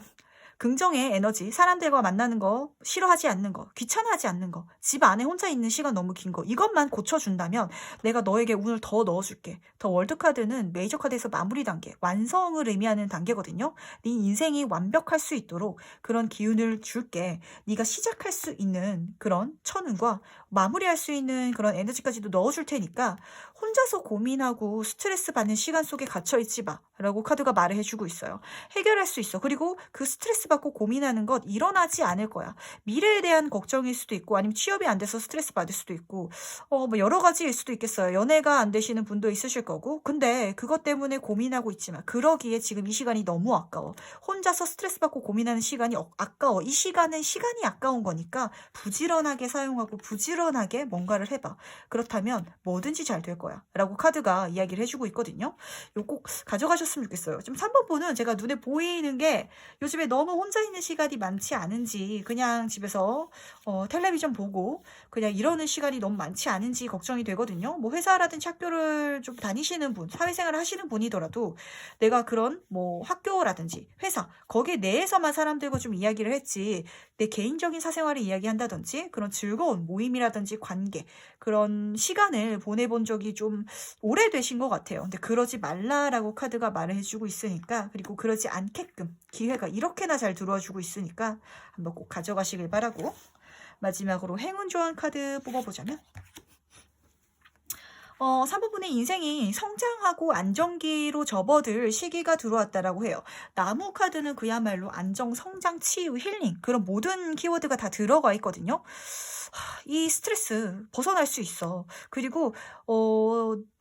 긍정의 에너지, 사람들과 만나는 거 싫어하지 않는 거, 귀찮아하지 않는 거, 집 안에 혼자 있는 시간 너무 긴 거, 이것만 고쳐준다면 내가 너에게 운을 더 넣어줄게. 더 월드카드는 메이저 카드에서 마무리 단계, 완성을 의미하는 단계거든요. 네 인생이 완벽할 수 있도록 그런 기운을 줄게. 네가 시작할 수 있는 그런 천운과 마무리할 수 있는 그런 에너지까지도 넣어줄 테니까 혼자서 고민하고 스트레스 받는 시간 속에 갇혀있지 마 라고 카드가 말을 해주고 있어요. 해결할 수 있어. 그리고 그 스트레스 받고 고민하는 것 일어나지 않을 거야. 미래에 대한 걱정일 수도 있고 아니면 취업이 안 돼서 스트레스 받을 수도 있고 뭐 여러 가지일 수도 있겠어요. 연애가 안 되시는 분도 있으실 거고, 근데 그것 때문에 고민하고 있지만 그러기에 지금 이 시간이 너무 아까워. 혼자서 스트레스 받고 고민하는 시간이 아까워. 이 시간은 시간이 아까운 거니까 부지런하게 사용하고 부지런하게 뭔가를 해봐. 그렇다면 뭐든지 잘 될 거야 라고 카드가 이야기를 해주고 있거든요. 이거 꼭 가져가셨으면 좋겠어요. 지금 3번 분은 제가 눈에 보이는 게 요즘에 너무 혼자 있는 시간이 많지 않은지, 그냥 집에서 텔레비전 보고 그냥 이러는 시간이 너무 많지 않은지 걱정이 되거든요. 뭐 회사라든지 학교를 좀 다니시는 분, 사회생활을 하시는 분이더라도 내가 그런 뭐 학교라든지 회사 거기 내에서만 사람들과 좀 이야기를 했지 내 개인적인 사생활을 이야기한다든지 그런 즐거운 모임이라든지 관계, 그런 시간을 보내본 적이 좀 오래되신 것 같아요. 근데 그러지 말라라고 카드가 말을 해주고 있으니까, 그리고 그러지 않게끔 기회가 이렇게나 잘 들어와주고 있으니까 한번 꼭 가져가시길 바라고, 마지막으로 행운 조언 카드 뽑아보자면 3부분의 인생이 성장하고 안정기로 접어들 시기가 들어왔다라고 해요. 나무 카드는 그야말로 안정, 성장, 치유, 힐링 그런 모든 키워드가 다 들어가 있거든요. 이 스트레스 벗어날 수 있어. 그리고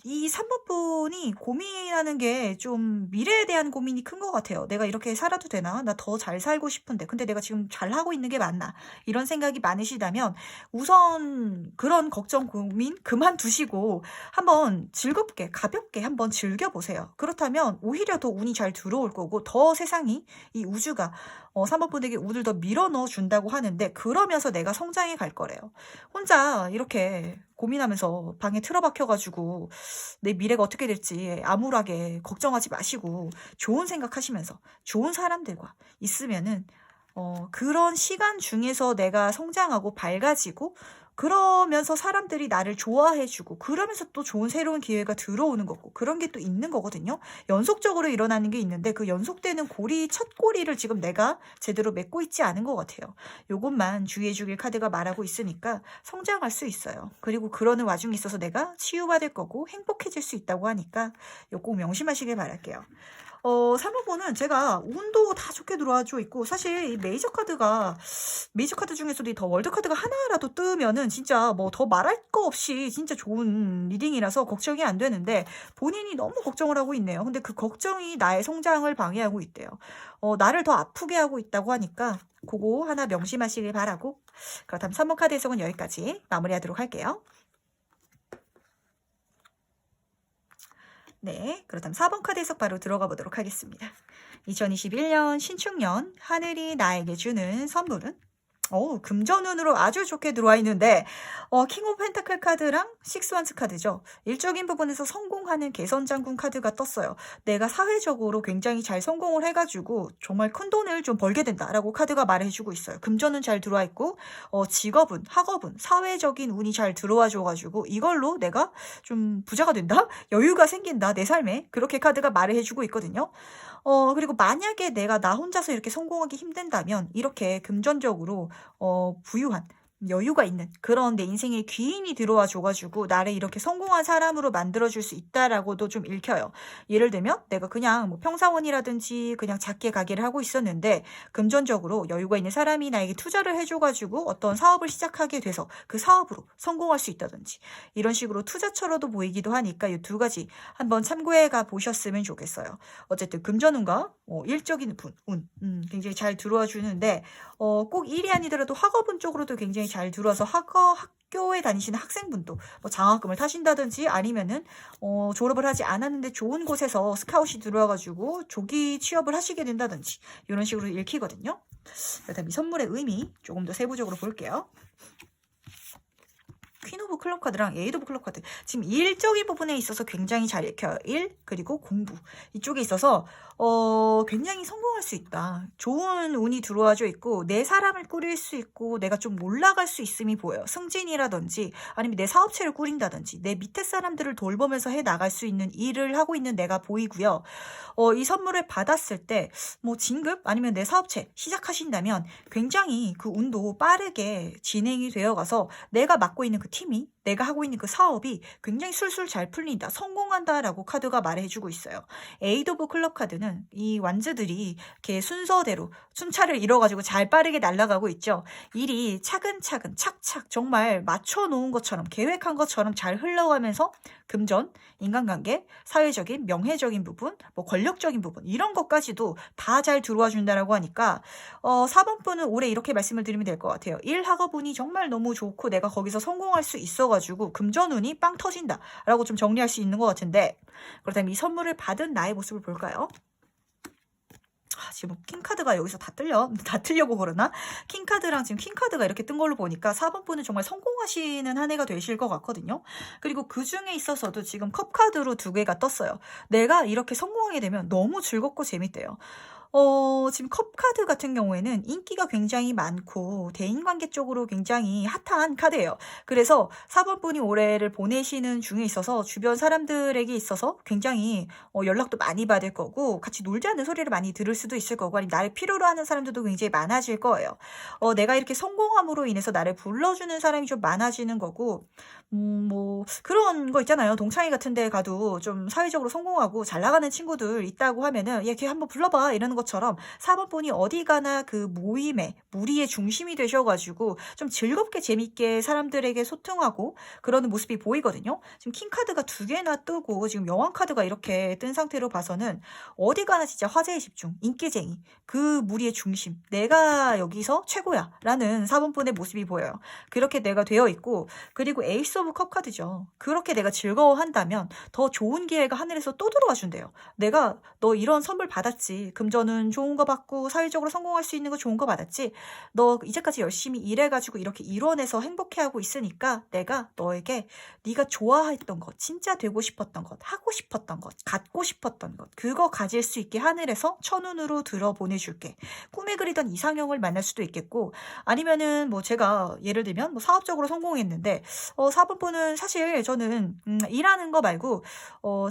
이 3번분이 고민하는 게 좀 미래에 대한 고민이 큰 것 같아요. 내가 이렇게 살아도 되나? 나 더 잘 살고 싶은데. 근데 내가 지금 잘하고 있는 게 맞나? 이런 생각이 많으시다면 우선 그런 걱정, 고민 그만두시고 한번 즐겁게, 가볍게 한번 즐겨보세요. 그렇다면 오히려 더 운이 잘 들어올 거고 더 세상이, 이 우주가 3번 분에게 운을 더 밀어 넣어 준다고 하는데, 그러면서 내가 성장해 갈 거래요. 혼자 이렇게 고민하면서 방에 틀어박혀가지고 내 미래가 어떻게 될지 암울하게 걱정하지 마시고 좋은 생각하시면서 좋은 사람들과 있으면은 그런 시간 중에서 내가 성장하고 밝아지고, 그러면서 사람들이 나를 좋아해주고 그러면서 또 좋은 새로운 기회가 들어오는 거고, 그런 게 또 있는 거거든요. 연속적으로 일어나는 게 있는데 그 연속되는 고리, 첫 고리를 지금 내가 제대로 맺고 있지 않은 것 같아요. 요것만 주의해 주길 카드가 말하고 있으니까 성장할 수 있어요. 그리고 그러는 와중에 있어서 내가 치유받을 거고 행복해질 수 있다고 하니까 요 꼭 명심하시길 바랄게요. 3번은 제가 운도 다 좋게 들어와줘 있고, 사실 이 메이저 카드 중에서도 더 월드 카드가 하나라도 뜨면은 진짜 뭐 더 말할 거 없이 진짜 좋은 리딩이라서 걱정이 안 되는데, 본인이 너무 걱정을 하고 있네요. 근데 그 걱정이 나의 성장을 방해하고 있대요. 나를 더 아프게 하고 있다고 하니까 그거 하나 명심하시길 바라고, 그렇다면 3번 카드 해석은 여기까지 마무리하도록 할게요. 네, 그렇다면 4번 카드 해석 바로 들어가 보도록 하겠습니다. 2021년 신축년 하늘이 나에게 주는 선물은? 금전운으로 아주 좋게 들어와 있는데, 킹 오브 펜타클 카드랑 식스 원스 카드죠. 일적인 부분에서 성공하는 개선장군 카드가 떴어요. 내가 사회적으로 굉장히 잘 성공을 해가지고 정말 큰 돈을 좀 벌게 된다라고 카드가 말해주고 있어요. 금전은 잘 들어와 있고, 직업은, 학업은, 사회적인 운이 잘 들어와 줘가지고 이걸로 내가 좀 부자가 된다? 여유가 생긴다, 내 삶에. 그렇게 카드가 말해주고 있거든요. 그리고 만약에 내가 나 혼자서 이렇게 성공하기 힘든다면 이렇게 금전적으로 부유한, 여유가 있는 그런 내 인생에 귀인이 들어와 줘가지고 나를 이렇게 성공한 사람으로 만들어줄 수 있다라고도 좀 읽혀요. 예를 들면 내가 그냥 뭐 평사원이라든지 그냥 작게 가게를 하고 있었는데, 금전적으로 여유가 있는 사람이 나에게 투자를 해줘가지고 어떤 사업을 시작하게 돼서 그 사업으로 성공할 수 있다든지, 이런 식으로 투자처로도 보이기도 하니까 이 두 가지 한번 참고해 가 보셨으면 좋겠어요. 어쨌든 금전운과 일적인 운, 굉장히 잘 들어와 주는데, 꼭 일이 아니더라도 학업운 쪽으로도 굉장히 잘 들어와서 학교에 다니시는 학생분도 뭐 장학금을 타신다든지, 아니면은 졸업을 하지 않았는데 좋은 곳에서 스카웃이 들어와가지고 조기 취업을 하시게 된다든지, 이런 식으로 읽히거든요. 그렇다면 이 선물의 의미 조금 더 세부적으로 볼게요. 퀸 오브 클럽 카드랑 에이드 오브 클럽 카드, 지금 일적인 부분에 있어서 굉장히 잘 읽혀요. 일, 그리고 공부, 이쪽에 있어서 굉장히 성공할 수 있다. 좋은 운이 들어와져 있고 내 사람을 꾸릴 수 있고 내가 좀 올라갈 수 있음이 보여요. 승진이라든지 아니면 내 사업체를 꾸린다든지 내 밑에 사람들을 돌보면서 해 나갈 수 있는 일을 하고 있는 내가 보이고요. 이 선물을 받았을 때 뭐 진급 아니면 내 사업체 시작하신다면 굉장히 그 운도 빠르게 진행이 되어가서 내가 맡고 있는 그 팀이, 내가 하고 있는 그 사업이 굉장히 술술 잘 풀린다, 성공한다라고 카드가 말해주고 있어요. 에이드 오브 클럽 카드는 이 완즈들이 이렇게 순서대로 순차를 이뤄가지고 잘 빠르게 날아가고 있죠. 일이 차근차근 착착 정말 맞춰놓은 것처럼, 계획한 것처럼 잘 흘러가면서 금전, 인간관계, 사회적인, 명예적인 부분, 뭐 권력적인 부분, 이런 것까지도 다 잘 들어와 준다라고 하니까 4번 분은 올해 이렇게 말씀을 드리면 될 것 같아요. 일 학업운이 정말 너무 좋고 내가 거기서 성공할 수 있어가지고 금전운이 빵 터진다라고 좀 정리할 수 있는 것 같은데, 그렇다면 이 선물을 받은 나의 모습을 볼까요? 지금 킹카드가 여기서 다 틀려고 그러나? 킹카드랑 지금 킹카드가 이렇게 뜬 걸로 보니까 4번 분은 정말 성공하시는 한 해가 되실 것 같거든요. 그리고 그 중에 있어서도 지금 컵카드로 2개가 떴어요. 내가 이렇게 성공하게 되면 너무 즐겁고 재밌대요. 지금 컵카드 같은 경우에는 인기가 굉장히 많고 대인관계 쪽으로 굉장히 핫한 카드예요. 그래서 4번 분이 올해를 보내시는 중에 있어서 주변 사람들에게 있어서 굉장히 연락도 많이 받을 거고, 같이 놀자는 소리를 많이 들을 수도 있을 거고, 아니면 나를 필요로 하는 사람들도 굉장히 많아질 거예요. 내가 이렇게 성공함으로 인해서 나를 불러주는 사람이 좀 많아지는 거고, 뭐 그런 거 있잖아요. 동창회 같은 데 가도 좀 사회적으로 성공하고 잘 나가는 친구들 있다고 하면은, 걔 한번 불러봐 이러는 것처럼 4번 분이 어디 가나 그 모임의, 무리의 중심이 되셔가지고 좀 즐겁게 재밌게 사람들에게 소통하고 그러는 모습이 보이거든요. 지금 킹카드가 2개나 뜨고 지금 여왕카드가 이렇게 뜬 상태로 봐서는 어디 가나 진짜 화제에 집중, 인기쟁이, 그 무리의 중심, 내가 여기서 최고야 라는 4번 분의 모습이 보여요. 그렇게 내가 되어 있고, 그리고 에이스 오브 컵 카드죠. 그렇게 내가 즐거워한다면 더 좋은 기회가 하늘에서 또 들어와 준대요. 내가 너 이런 선물 받았지, 금전은 좋은 거 받고 사회적으로 성공할 수 있는 거 좋은 거 받았지, 너 이제까지 열심히 일해가지고 이렇게 이뤄내서 행복해하고 있으니까 내가 너에게 네가 좋아했던 것, 진짜 되고 싶었던 것, 하고 싶었던 것, 갖고 싶었던 것, 그거 가질 수 있게 하늘에서 천운으로 들어 보내줄게. 꿈에 그리던 이상형을 만날 수도 있겠고, 아니면은 뭐 제가 예를 들면 뭐 사업적으로 성공했는데 4번 분은 사실 저는 일하는 거 말고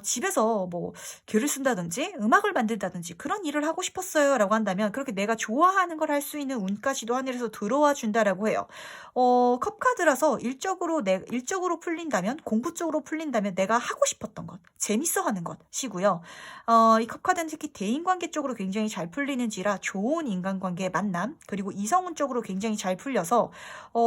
집에서 뭐 글을 쓴다든지 음악을 만든다든지 그런 일을 하고 싶었어요 라고 한다면 그렇게 내가 좋아하는 걸 할 수 있는 운까지도 하늘에서 들어와 준다라고 해요. 컵카드라서 일적으로 풀린다면, 공부 쪽으로 풀린다면 내가 하고 싶었던 것, 재밌어 하는 것이고요. 이 컵카드는 특히 대인관계 쪽으로 굉장히 잘 풀리는지라 좋은 인간관계 만남, 그리고 이성운 쪽으로 굉장히 잘 풀려서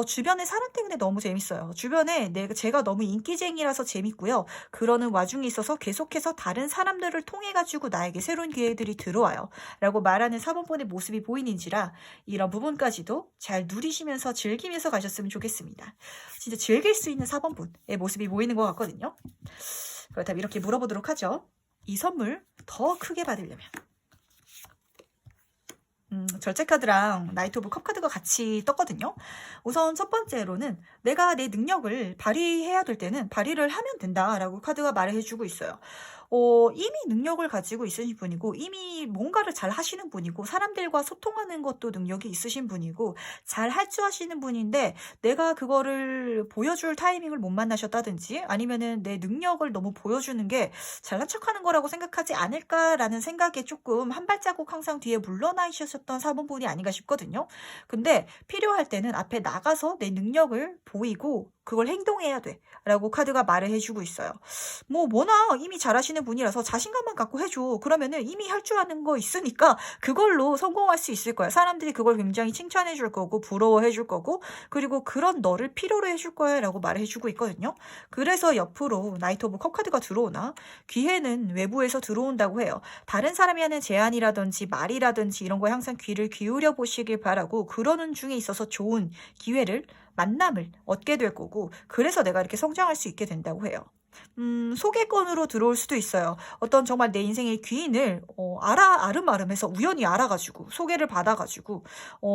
주변의 사람 때문에 너무 재밌어요. 주변에 제가 너무 인기쟁이라서 재밌고요. 그러는 와중에 있어서 계속해서 다른 사람들을 통해 가지고 나에게 새로운 기회들이 들어와요. 라고 말하는 4번분의 모습이 보이는지라 이런 부분까지도 잘 누리시면서 즐기면서 가셨으면 좋겠습니다. 진짜 즐길 수 있는 4번분의 모습이 보이는 것 같거든요. 그렇다면 이렇게 물어보도록 하죠. 이 선물 더 크게 받으려면 절제카드랑 나이트 오브 컵카드가 같이 떴거든요. 우선 첫 번째로는 내가 내 능력을 발휘해야 될 때는 발휘를 하면 된다라고 카드가 말해주고 있어요. 이미 능력을 가지고 있으신 분이고 이미 뭔가를 잘 하시는 분이고 사람들과 소통하는 것도 능력이 있으신 분이고 잘 할 줄 아시는 분인데 내가 그거를 보여줄 타이밍을 못 만나셨다든지 아니면은 내 능력을 너무 보여주는 게 잘난 척하는 거라고 생각하지 않을까라는 생각에 조금 한 발자국 항상 뒤에 물러나 있으셨던 4번분이 아닌가 싶거든요. 근데 필요할 때는 앞에 나가서 내 능력을 보이고 그걸 행동해야 돼 라고 카드가 말을 해주고 있어요. 뭐나 이미 잘하시는 분이라서 자신감만 갖고 해줘. 그러면은 이미 할 줄 아는 거 있으니까 그걸로 성공할 수 있을 거야. 사람들이 그걸 굉장히 칭찬해 줄 거고 부러워해 줄 거고 그리고 그런 너를 필요로 해줄 거야 라고 말을 해주고 있거든요. 그래서 옆으로 나이트 오브 컵 카드가 들어오나 기회는 외부에서 들어온다고 해요. 다른 사람이 하는 제안이라든지 말이라든지 이런 거에 항상 귀를 기울여 보시길 바라고 그러는 중에 있어서 좋은 기회를 만남을 얻게 될 거고 그래서 내가 이렇게 성장할 수 있게 된다고 해요. 소개권으로 들어올 수도 있어요. 어떤 정말 내 인생의 귀인을 아름아름해서 우연히 알아가지고 소개를 받아가지고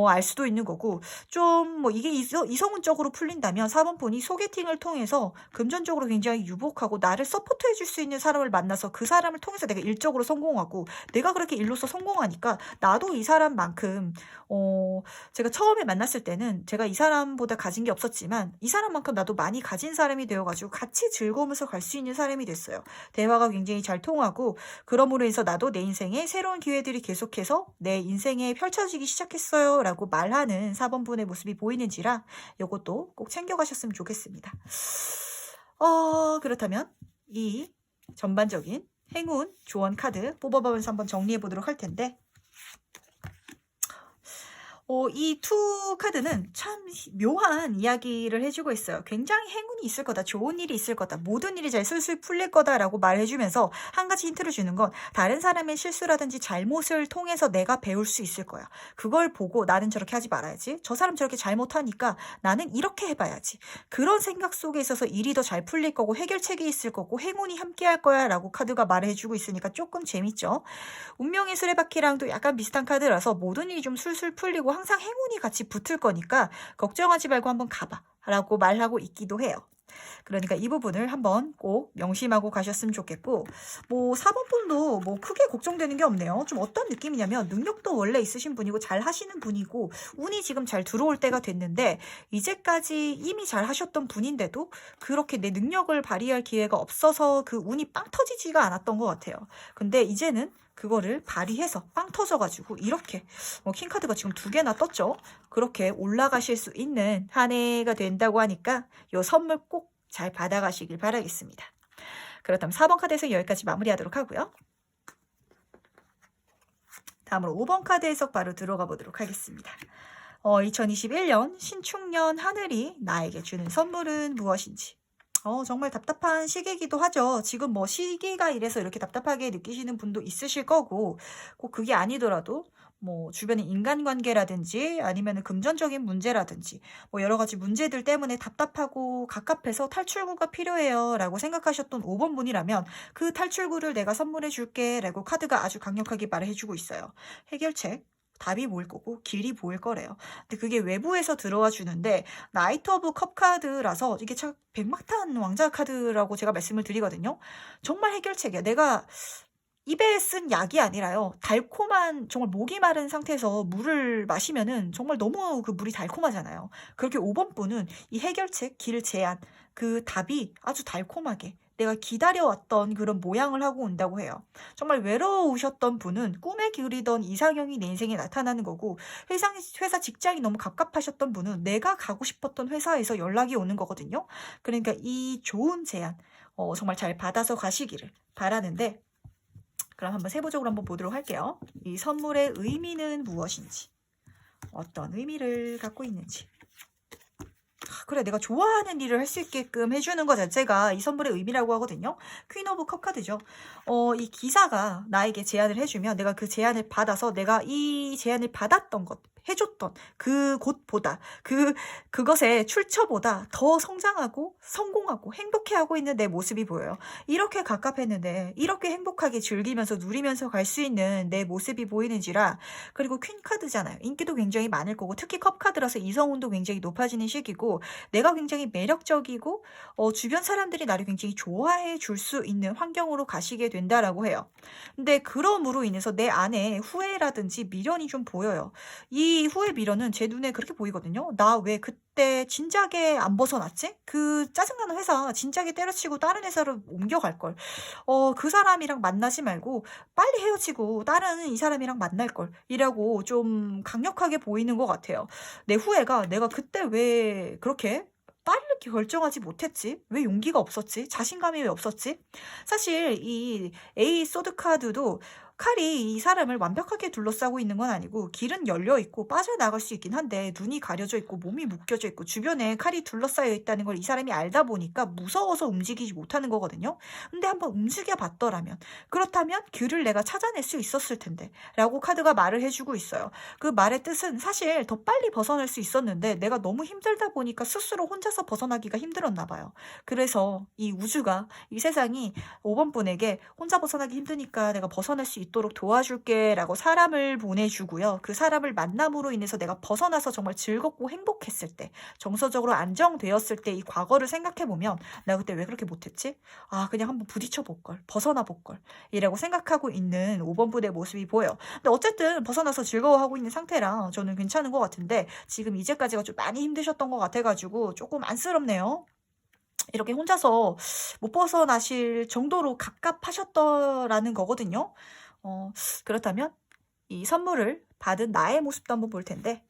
알 수도 있는 거고 좀 뭐 이게 이성운적으로 풀린다면 4번분이 소개팅을 통해서 금전적으로 굉장히 유복하고 나를 서포트해 줄 수 있는 사람을 만나서 그 사람을 통해서 내가 일적으로 성공하고 내가 그렇게 일로서 성공하니까 나도 이 사람만큼 제가 처음에 만났을 때는 제가 이 사람보다 가진 게 없었지만 이 사람만큼 나도 많이 가진 사람이 되어가지고 같이 즐거우면서 갈 수 있는 사람이 됐어요. 대화가 굉장히 잘 통하고 그러므로 해서 나도 내 인생에 새로운 기회들이 계속해서 내 인생에 펼쳐지기 시작했어요 라고 말하는 4번분의 모습이 보이는지라 이것도 꼭 챙겨가셨으면 좋겠습니다. 그렇다면 이 전반적인 행운 조언 카드 뽑아보면서 한번 정리해 보도록 할 텐데 이 투 카드는 참 묘한 이야기를 해주고 있어요. 굉장히 행운이 있을 거다. 좋은 일이 있을 거다. 모든 일이 잘 술술 풀릴 거다라고 말해주면서 한 가지 힌트를 주는 건 다른 사람의 실수라든지 잘못을 통해서 내가 배울 수 있을 거야. 그걸 보고 나는 저렇게 하지 말아야지. 저 사람 저렇게 잘못하니까 나는 이렇게 해봐야지. 그런 생각 속에 있어서 일이 더 잘 풀릴 거고 해결책이 있을 거고 행운이 함께할 거야 라고 카드가 말해주고 있으니까 조금 재밌죠. 운명의 수레바퀴랑도 약간 비슷한 카드라서 모든 일이 좀 술술 풀리고 항상 행운이 같이 붙을 거니까 걱정하지 말고 한번 가봐 라고 말하고 있기도 해요. 그러니까 이 부분을 한번 꼭 명심하고 가셨으면 좋겠고 4번분도 뭐 크게 걱정되는 게 없네요. 좀 어떤 느낌이냐면 능력도 원래 있으신 분이고 잘 하시는 분이고 운이 지금 잘 들어올 때가 됐는데 이제까지 이미 잘 하셨던 분인데도 그렇게 내 능력을 발휘할 기회가 없어서 그 운이 빵 터지지가 않았던 것 같아요. 근데 이제는 그거를 발휘해서 빵 터져가지고 이렇게 킹카드가 지금 2개나 떴죠. 그렇게 올라가실 수 있는 한 해가 된다고 하니까 이 선물 꼭 잘 받아가시길 바라겠습니다. 그렇다면 4번 카드에서 여기까지 마무리하도록 하고요. 다음으로 5번 카드 해석 바로 들어가 보도록 하겠습니다. 2021년 신축년 하늘이 나에게 주는 선물은 무엇인지. 정말 답답한 시기이기도 하죠. 지금 뭐 시기가 이래서 이렇게 답답하게 느끼시는 분도 있으실 거고 꼭 그게 아니더라도 뭐 주변의 인간관계라든지 아니면 금전적인 문제라든지 뭐 여러 가지 문제들 때문에 답답하고 갑갑해서 탈출구가 필요해요 라고 생각하셨던 5번 분이라면 그 탈출구를 내가 선물해 줄게 라고 카드가 아주 강력하게 말해주고 있어요. 해결책 답이 보일 거고 길이 보일 거래요. 근데 그게 외부에서 들어와 주는데 나이트 오브 컵 카드라서 이게 참 백막탄 왕자 카드라고 제가 말씀을 드리거든요. 정말 해결책이야. 내가 입에 쓴 약이 아니라요. 달콤한 정말 목이 마른 상태에서 물을 마시면은 정말 너무 그 물이 달콤하잖아요. 그렇게 5번 분은 이 해결책, 길 제안, 그 답이 아주 달콤하게 내가 기다려왔던 그런 모양을 하고 온다고 해요. 정말 외로우셨던 분은 꿈에 그리던 이상형이 내 인생에 나타나는 거고, 회사 직장이 너무 갑갑하셨던 분은 내가 가고 싶었던 회사에서 연락이 오는 거거든요. 그러니까 이 좋은 제안 정말 잘 받아서 가시기를 바라는데, 그럼 한번 세부적으로 한번 보도록 할게요. 이 선물의 의미는 무엇인지, 어떤 의미를 갖고 있는지. 그래, 내가 좋아하는 일을 할 수 있게끔 해주는 것 자체가 이 선물의 의미라고 하거든요. 퀸 오브 컵 카드죠. 이 기사가 나에게 제안을 해주면 내가 그 제안을 받아서 내가 이 제안을 받았던 것, 해줬던 그곳보다, 그것의 출처보다 더 성장하고 성공하고 행복해하고 있는 내 모습이 보여요. 이렇게 갑갑했는데 이렇게 행복하게 즐기면서 누리면서 갈 수 있는 내 모습이 보이는지라. 그리고 퀸 카드잖아요. 인기도 굉장히 많을 거고, 특히 컵 카드라서 이성운도 굉장히 높아지는 시기고, 내가 굉장히 매력적이고 주변 사람들이 나를 굉장히 좋아해 줄 수 있는 환경으로 가시게 된다라고 해요. 근데 그럼으로 인해서 내 안에 후회라든지 미련이 좀 보여요. 이 후회 미련은 제 눈에 그렇게 보이거든요. 나 왜 그때 진작에 안 벗어났지? 그 짜증나는 회사 진작에 때려치고 다른 회사로 옮겨갈 걸. 그 사람이랑 만나지 말고 빨리 헤어지고 다른 이 사람이랑 만날 걸. 이라고 좀 강력하게 보이는 것 같아요. 내 후회가 내가 그때 왜 그렇게 빠르게 결정하지 못했지? 왜 용기가 없었지? 자신감이 왜 없었지? 사실 이 A 소드 카드도 칼이 이 사람을 완벽하게 둘러싸고 있는 건 아니고, 길은 열려 있고 빠져나갈 수 있긴 한데 눈이 가려져 있고 몸이 묶여져 있고 주변에 칼이 둘러싸여 있다는 걸 이 사람이 알다 보니까 무서워서 움직이지 못하는 거거든요. 근데 한번 움직여 봤더라면, 그렇다면 길을 내가 찾아낼 수 있었을 텐데 라고 카드가 말을 해주고 있어요. 그 말의 뜻은 사실 더 빨리 벗어날 수 있었는데 내가 너무 힘들다 보니까 스스로 혼자서 벗어나기가 힘들었나 봐요. 그래서 이 우주가, 이 세상이 5번 분에게 혼자 벗어나기 힘드니까 내가 벗어날 수 있도록 도와줄게 라고 사람을 보내주고요. 그 사람을 만남으로 인해서 내가 벗어나서 정말 즐겁고 행복했을 때, 정서적으로 안정되었을 때 이 과거를 생각해보면, 나 그때 왜 그렇게 못했지? 그냥 한번 부딪혀 볼걸, 벗어나 볼걸 이라고 생각하고 있는 5번 분의 모습이 보여요. 근데 어쨌든 벗어나서 즐거워하고 있는 상태라 저는 괜찮은 것 같은데, 지금 이제까지가 좀 많이 힘드셨던 것 같아가지고 조금 안쓰럽네요. 이렇게 혼자서 못 벗어나실 정도로 갑갑하셨더라는 거거든요. 그렇다면 이 선물을 받은 나의 모습도 한번 볼 텐데,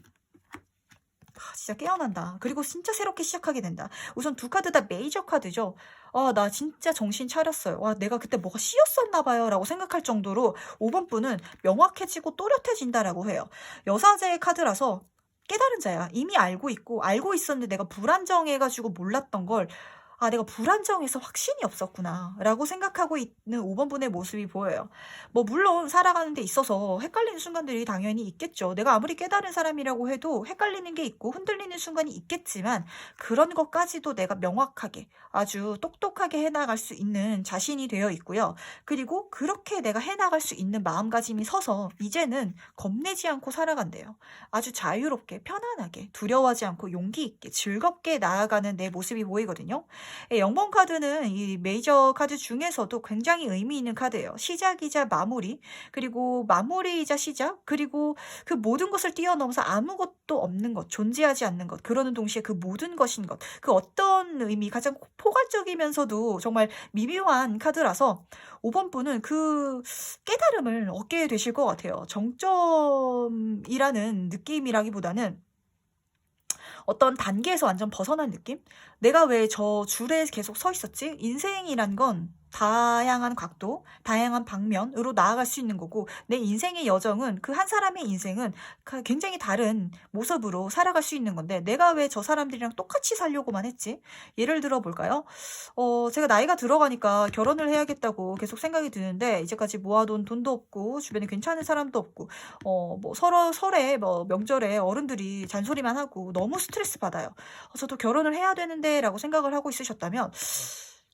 진짜 깨어난다. 그리고 진짜 새롭게 시작하게 된다. 우선 두 카드 다 메이저 카드죠. 나 진짜 정신 차렸어요. 와, 내가 그때 뭐가 씌었었나 봐요 라고 생각할 정도로 5번 분은 명확해지고 또렷해진다라고 해요. 여사제의 카드라서 깨달은 자야. 이미 알고 있고, 알고 있었는데 내가 불안정해가지고 몰랐던 걸, 내가 불안정해서 확신이 없었구나 라고 생각하고 있는 5번 분의 모습이 보여요. 물론 살아가는 데 있어서 헷갈리는 순간들이 당연히 있겠죠. 내가 아무리 깨달은 사람이라고 해도 헷갈리는 게 있고 흔들리는 순간이 있겠지만, 그런 것까지도 내가 명확하게 아주 똑똑하게 해나갈 수 있는 자신이 되어 있고요. 그리고 그렇게 내가 해나갈 수 있는 마음가짐이 서서 이제는 겁내지 않고 살아간대요. 아주 자유롭게 편안하게 두려워하지 않고 용기 있게 즐겁게 나아가는 내 모습이 보이거든요. 0번 카드는 이 메이저 카드 중에서도 굉장히 의미 있는 카드예요. 시작이자 마무리, 그리고 마무리이자 시작, 그리고 그 모든 것을 뛰어넘어서 아무것도 없는 것, 존재하지 않는 것, 그러는 동시에 그 모든 것인 것, 그 어떤 의미, 가장 포괄적이면서도 정말 미묘한 카드라서 5번 분은 그 깨달음을 얻게 되실 것 같아요. 정점이라는 느낌이라기보다는 어떤 단계에서 완전 벗어난 느낌? 내가 왜 저 줄에 계속 서 있었지? 인생이란 건 다양한 각도, 다양한 방면으로 나아갈 수 있는 거고, 내 인생의 여정은, 그 한 사람의 인생은 굉장히 다른 모습으로 살아갈 수 있는 건데, 내가 왜 저 사람들이랑 똑같이 살려고만 했지? 예를 들어 볼까요? 제가 나이가 들어가니까 결혼을 해야겠다고 계속 생각이 드는데, 이제까지 모아둔 돈도 없고 주변에 괜찮은 사람도 없고, 서로 설에 명절에 어른들이 잔소리만 하고 너무 스트레스 받아요. 저도 결혼을 해야 되는데 라고 생각을 하고 있으셨다면,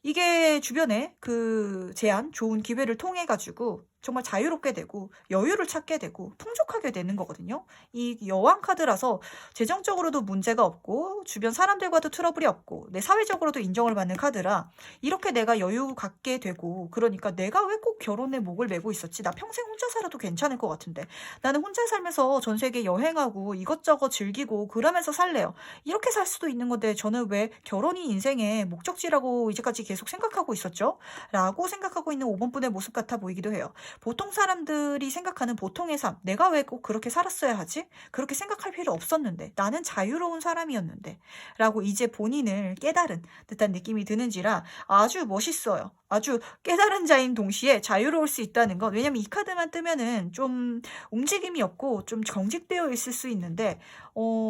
이게 주변에 그 제안, 좋은 기회를 통해 가지고 정말 자유롭게 되고 여유를 찾게 되고 풍족하게 되는 거거든요. 이 여왕 카드라서 재정적으로도 문제가 없고 주변 사람들과도 트러블이 없고 내 사회적으로도 인정을 받는 카드라 이렇게 내가 여유 갖게 되고 그러니까 내가 왜 꼭 결혼에 목을 매고 있었지? 나 평생 혼자 살아도 괜찮을 것 같은데 나는 혼자 살면서 전 세계 여행하고 이것저것 즐기고 그러면서 살래요. 이렇게 살 수도 있는 건데 저는 왜 결혼이 인생의 목적지라고 이제까지 계속 생각하고 있었죠? 라고 생각하고 있는 5번 분의 모습 같아 보이기도 해요. 보통 사람들이 생각하는 보통의 삶, 내가 왜 꼭 그렇게 살았어야 하지? 그렇게 생각할 필요 없었는데, 나는 자유로운 사람이었는데, 라고 이제 본인을 깨달은 듯한 느낌이 드는지라 아주 멋있어요. 아주 깨달은 자인 동시에 자유로울 수 있다는 것. 왜냐면 이 카드만 뜨면은 좀 움직임이 없고 좀 경직되어 있을 수 있는데,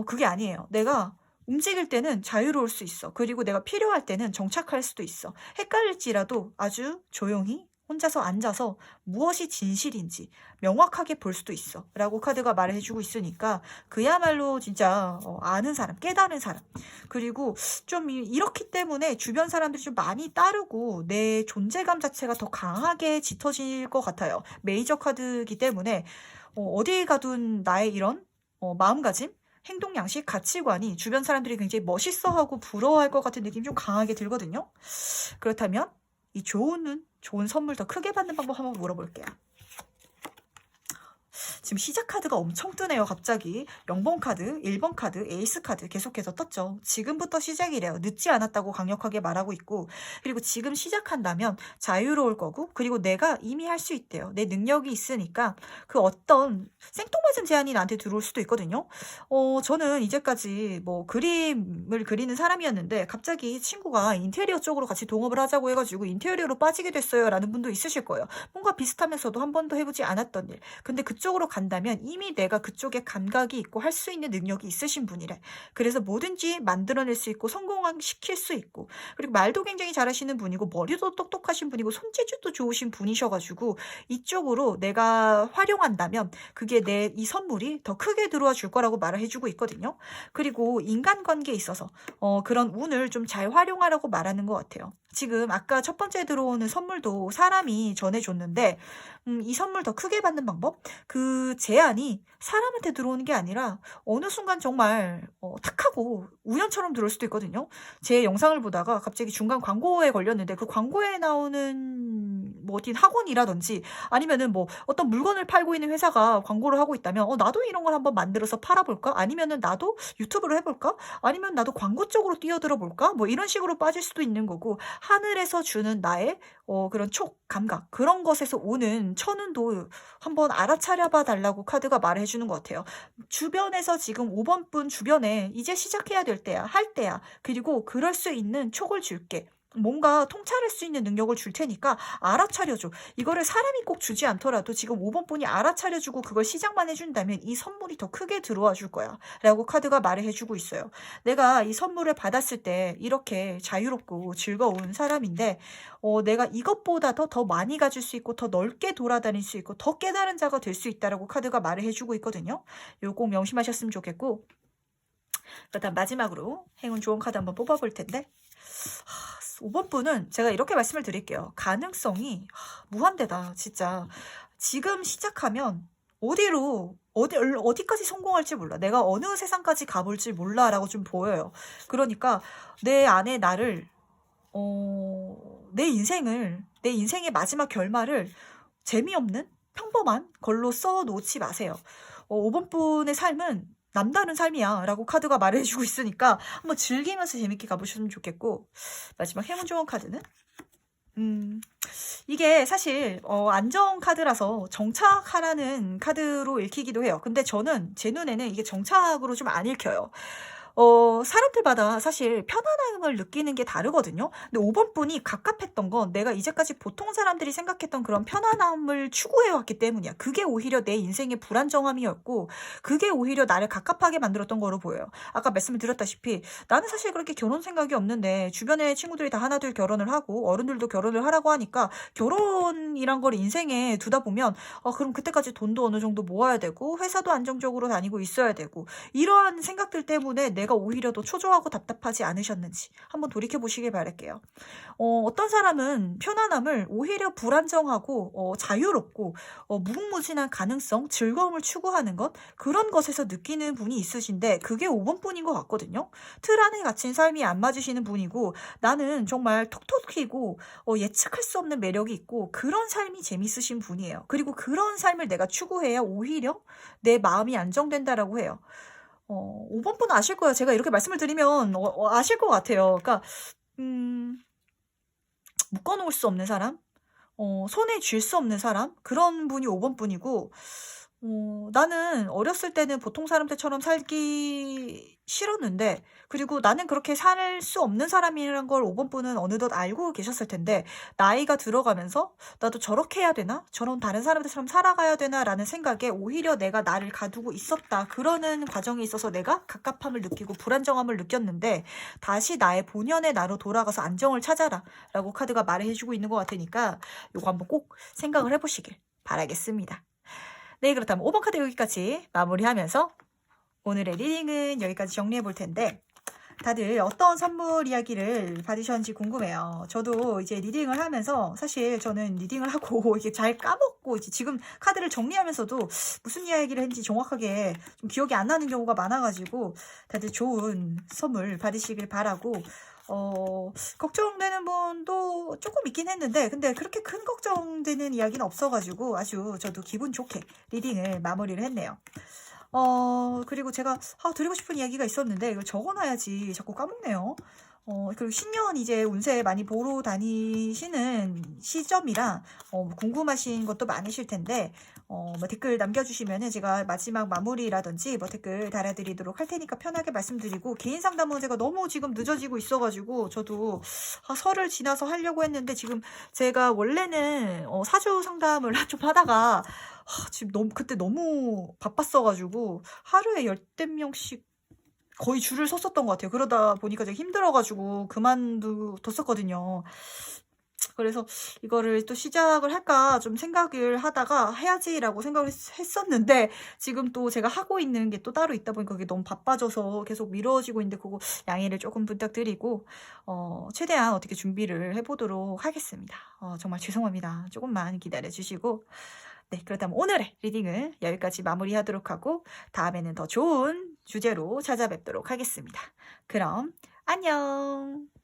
그게 아니에요. 내가 움직일 때는 자유로울 수 있어. 그리고 내가 필요할 때는 정착할 수도 있어. 헷갈릴지라도 아주 조용히 혼자서 앉아서 무엇이 진실인지 명확하게 볼 수도 있어. 라고 카드가 말해주고 있으니까 그야말로 진짜 아는 사람, 깨달은 사람. 그리고 좀 이렇기 때문에 주변 사람들이 좀 많이 따르고 내 존재감 자체가 더 강하게 짙어질 것 같아요. 메이저 카드이기 때문에 어디 가든 나의 이런 마음가짐? 행동 양식, 가치관이 주변 사람들이 굉장히 멋있어하고 부러워할 것 같은 느낌이 좀 강하게 들거든요. 그렇다면 이 좋은 선물 더 크게 받는 방법 한번 물어볼게요. 지금 시작 카드가 엄청 뜨네요. 갑자기 0번 카드, 1번 카드, 에이스 카드 계속해서 떴죠. 지금부터 시작이래요. 늦지 않았다고 강력하게 말하고 있고 그리고 지금 시작한다면 자유로울 거고 그리고 내가 이미 할 수 있대요. 내 능력이 있으니까 그 어떤 생뚱맞은 제안이 나한테 들어올 수도 있거든요. 저는 이제까지 뭐 그림을 그리는 사람이었는데 갑자기 친구가 인테리어 쪽으로 같이 동업을 하자고 해가지고 인테리어로 빠지게 됐어요. 라는 분도 있으실 거예요. 뭔가 비슷하면서도 한 번도 해보지 않았던 일. 근데 그쪽으로 간다면 이미 내가 그쪽에 감각이 있고 할 수 있는 능력이 있으신 분이래. 그래서 뭐든지 만들어낼 수 있고 성공시킬 수 있고 그리고 말도 굉장히 잘하시는 분이고 머리도 똑똑하신 분이고 손재주도 좋으신 분이셔가지고 이쪽으로 내가 활용한다면 그게 내 이 선물이 더 크게 들어와 줄 거라고 말을 해주고 있거든요. 그리고 인간관계에 있어서 그런 운을 좀 잘 활용하라고 말하는 것 같아요. 지금 아까 첫 번째 들어오는 선물도 사람이 전해줬는데 이 선물 더 크게 받는 방법? 그 제안이 사람한테 들어오는 게 아니라 어느 순간 정말 탁 하고 우연처럼 들어올 수도 있거든요. 제 영상을 보다가 갑자기 중간 광고에 걸렸는데 그 광고에 나오는 뭐 어디 학원이라든지 아니면은 뭐 어떤 물건을 팔고 있는 회사가 광고를 하고 있다면 나도 이런 걸 한번 만들어서 팔아볼까? 아니면은 나도 유튜브를 해볼까? 아니면 나도 광고 쪽으로 뛰어들어 볼까? 뭐 이런 식으로 빠질 수도 있는 거고 하늘에서 주는 나의 그런 감각 그런 것에서 오는 천운도 한번 알아차려봐 달라고 카드가 말해주는 것 같아요. 주변에서 지금 5번 분 주변에 이제 시작해야 될 때야 할 때야 그리고 그럴 수 있는 촉을 줄게. 뭔가 통찰할 수 있는 능력을 줄 테니까 알아차려줘. 이거를 사람이 꼭 주지 않더라도 지금 5번 분이 알아차려주고 그걸 시작만 해준다면 이 선물이 더 크게 들어와 줄 거야. 라고 카드가 말을 해주고 있어요. 내가 이 선물을 받았을 때 이렇게 자유롭고 즐거운 사람인데 내가 이것보다도 더 많이 가질 수 있고 더 넓게 돌아다닐 수 있고 더 깨달은 자가 될 수 있다라고 카드가 말을 해주고 있거든요. 요거 꼭 명심하셨으면 좋겠고 그다음 마지막으로 행운 좋은 카드 한번 뽑아볼 텐데 5번 분은 제가 이렇게 말씀을 드릴게요. 가능성이 무한대다. 진짜 지금 시작하면 어디까지 성공할지 몰라. 내가 어느 세상까지 가볼지 몰라라고 좀 보여요. 그러니까 내 안에 나를 내 인생의 마지막 결말을 재미없는 평범한 걸로 써놓지 마세요. 5번 분의 삶은 남다른 삶이야 라고 카드가 말해주고 있으니까 한번 즐기면서 재밌게 가보셨으면 좋겠고 마지막 행운 좋은 카드는 이게 사실 안정 카드라서 정착하라는 카드로 읽히기도 해요. 근데 저는 제 눈에는 이게 정착으로 좀 안 읽혀요. 사람들마다 사실 편안함을 느끼는 게 다르거든요. 근데 5번 분이 갑갑했던 건 내가 이제까지 보통 사람들이 생각했던 그런 편안함을 추구해왔기 때문이야. 그게 오히려 내 인생의 불안정함이었고 그게 오히려 나를 갑갑하게 만들었던 거로 보여요. 아까 말씀을 드렸다시피 나는 사실 그렇게 결혼 생각이 없는데 주변에 친구들이 다 하나둘 결혼을 하고 어른들도 결혼을 하라고 하니까 결혼이란 걸 인생에 두다 보면 그럼 그때까지 돈도 어느 정도 모아야 되고 회사도 안정적으로 다니고 있어야 되고 이러한 생각들 때문에 내가 내가 오히려 더 초조하고 답답하지 않으셨는지 한번 돌이켜 보시길 바랄게요. 어떤 사람은 편안함을 오히려 불안정하고 자유롭고 무궁무진한 가능성, 즐거움을 추구하는 것, 그런 것에서 느끼는 분이 있으신데 그게 5번 분인 것 같거든요. 틀 안에 갇힌 삶이 안 맞으시는 분이고 나는 정말 톡 튀고 예측할 수 없는 매력이 있고 그런 삶이 재밌으신 분이에요. 그리고 그런 삶을 내가 추구해야 오히려 내 마음이 안정된다라고 해요. 5번 분은 아실 거예요. 제가 이렇게 말씀을 드리면 아실 것 같아요. 그러니까 묶어 놓을 수 없는 사람, 손에 쥘 수 없는 사람, 그런 분이 5번 분이고, 나는 어렸을 때는 보통 사람들처럼 살기 싫었는데, 그리고 나는 그렇게 살 수 없는 사람이란 걸 5번 분은 어느덧 알고 계셨을 텐데, 나이가 들어가면서 나도 저렇게 해야 되나? 저런 다른 사람들처럼 살아가야 되나? 라는 생각에 오히려 내가 나를 가두고 있었다. 그러는 과정에 있어서 내가 갑갑함을 느끼고 불안정함을 느꼈는데, 다시 나의 본연의 나로 돌아가서 안정을 찾아라. 라고 카드가 말해주고 있는 것 같으니까, 요거 한번 꼭 생각을 해보시길 바라겠습니다. 네, 그렇다면 5번 카드 여기까지 마무리하면서 오늘의 리딩은 여기까지 정리해 볼 텐데 다들 어떤 선물 이야기를 받으셨는지 궁금해요. 저도 이제 리딩을 하면서 사실 저는 리딩을 하고 이게 잘 까먹고 이제 지금 카드를 정리하면서도 무슨 이야기를 했는지 정확하게 좀 기억이 안 나는 경우가 많아가지고 다들 좋은 선물 받으시길 바라고 걱정되는 분도 조금 있긴 했는데 근데 그렇게 큰 걱정되는 이야기는 없어가지고 아주 저도 기분 좋게 리딩을 마무리를 했네요. 그리고 제가 드리고 싶은 이야기가 있었는데 이걸 적어놔야지 자꾸 까먹네요. 그리고 신년 이제 운세 많이 보러 다니시는 시점이라 궁금하신 것도 많으실 텐데 뭐 댓글 남겨주시면은 제가 마지막 마무리라든지 뭐 댓글 달아드리도록 할 테니까 편하게 말씀드리고 개인 상담은 제가 너무 지금 늦어지고 있어가지고 저도 설을 지나서 하려고 했는데 지금 제가 원래는 사주 상담을 좀 하다가 지금 그때 너무 바빴어가지고 하루에 10명씩 거의 줄을 섰었던 것 같아요. 그러다 보니까 제가 힘들어가지고 그만뒀었거든요. 그래서 이거를 또 시작을 할까 좀 생각을 하다가 해야지라고 생각을 했었는데 지금 또 제가 하고 있는 게 또 따로 있다 보니까 그게 너무 바빠져서 계속 미뤄지고 있는데 그거 양해를 조금 부탁드리고 최대한 어떻게 준비를 해보도록 하겠습니다. 정말 죄송합니다. 조금만 기다려주시고 네, 그렇다면 오늘의 리딩을 여기까지 마무리하도록 하고 다음에는 더 좋은 주제로 찾아뵙도록 하겠습니다. 그럼 안녕.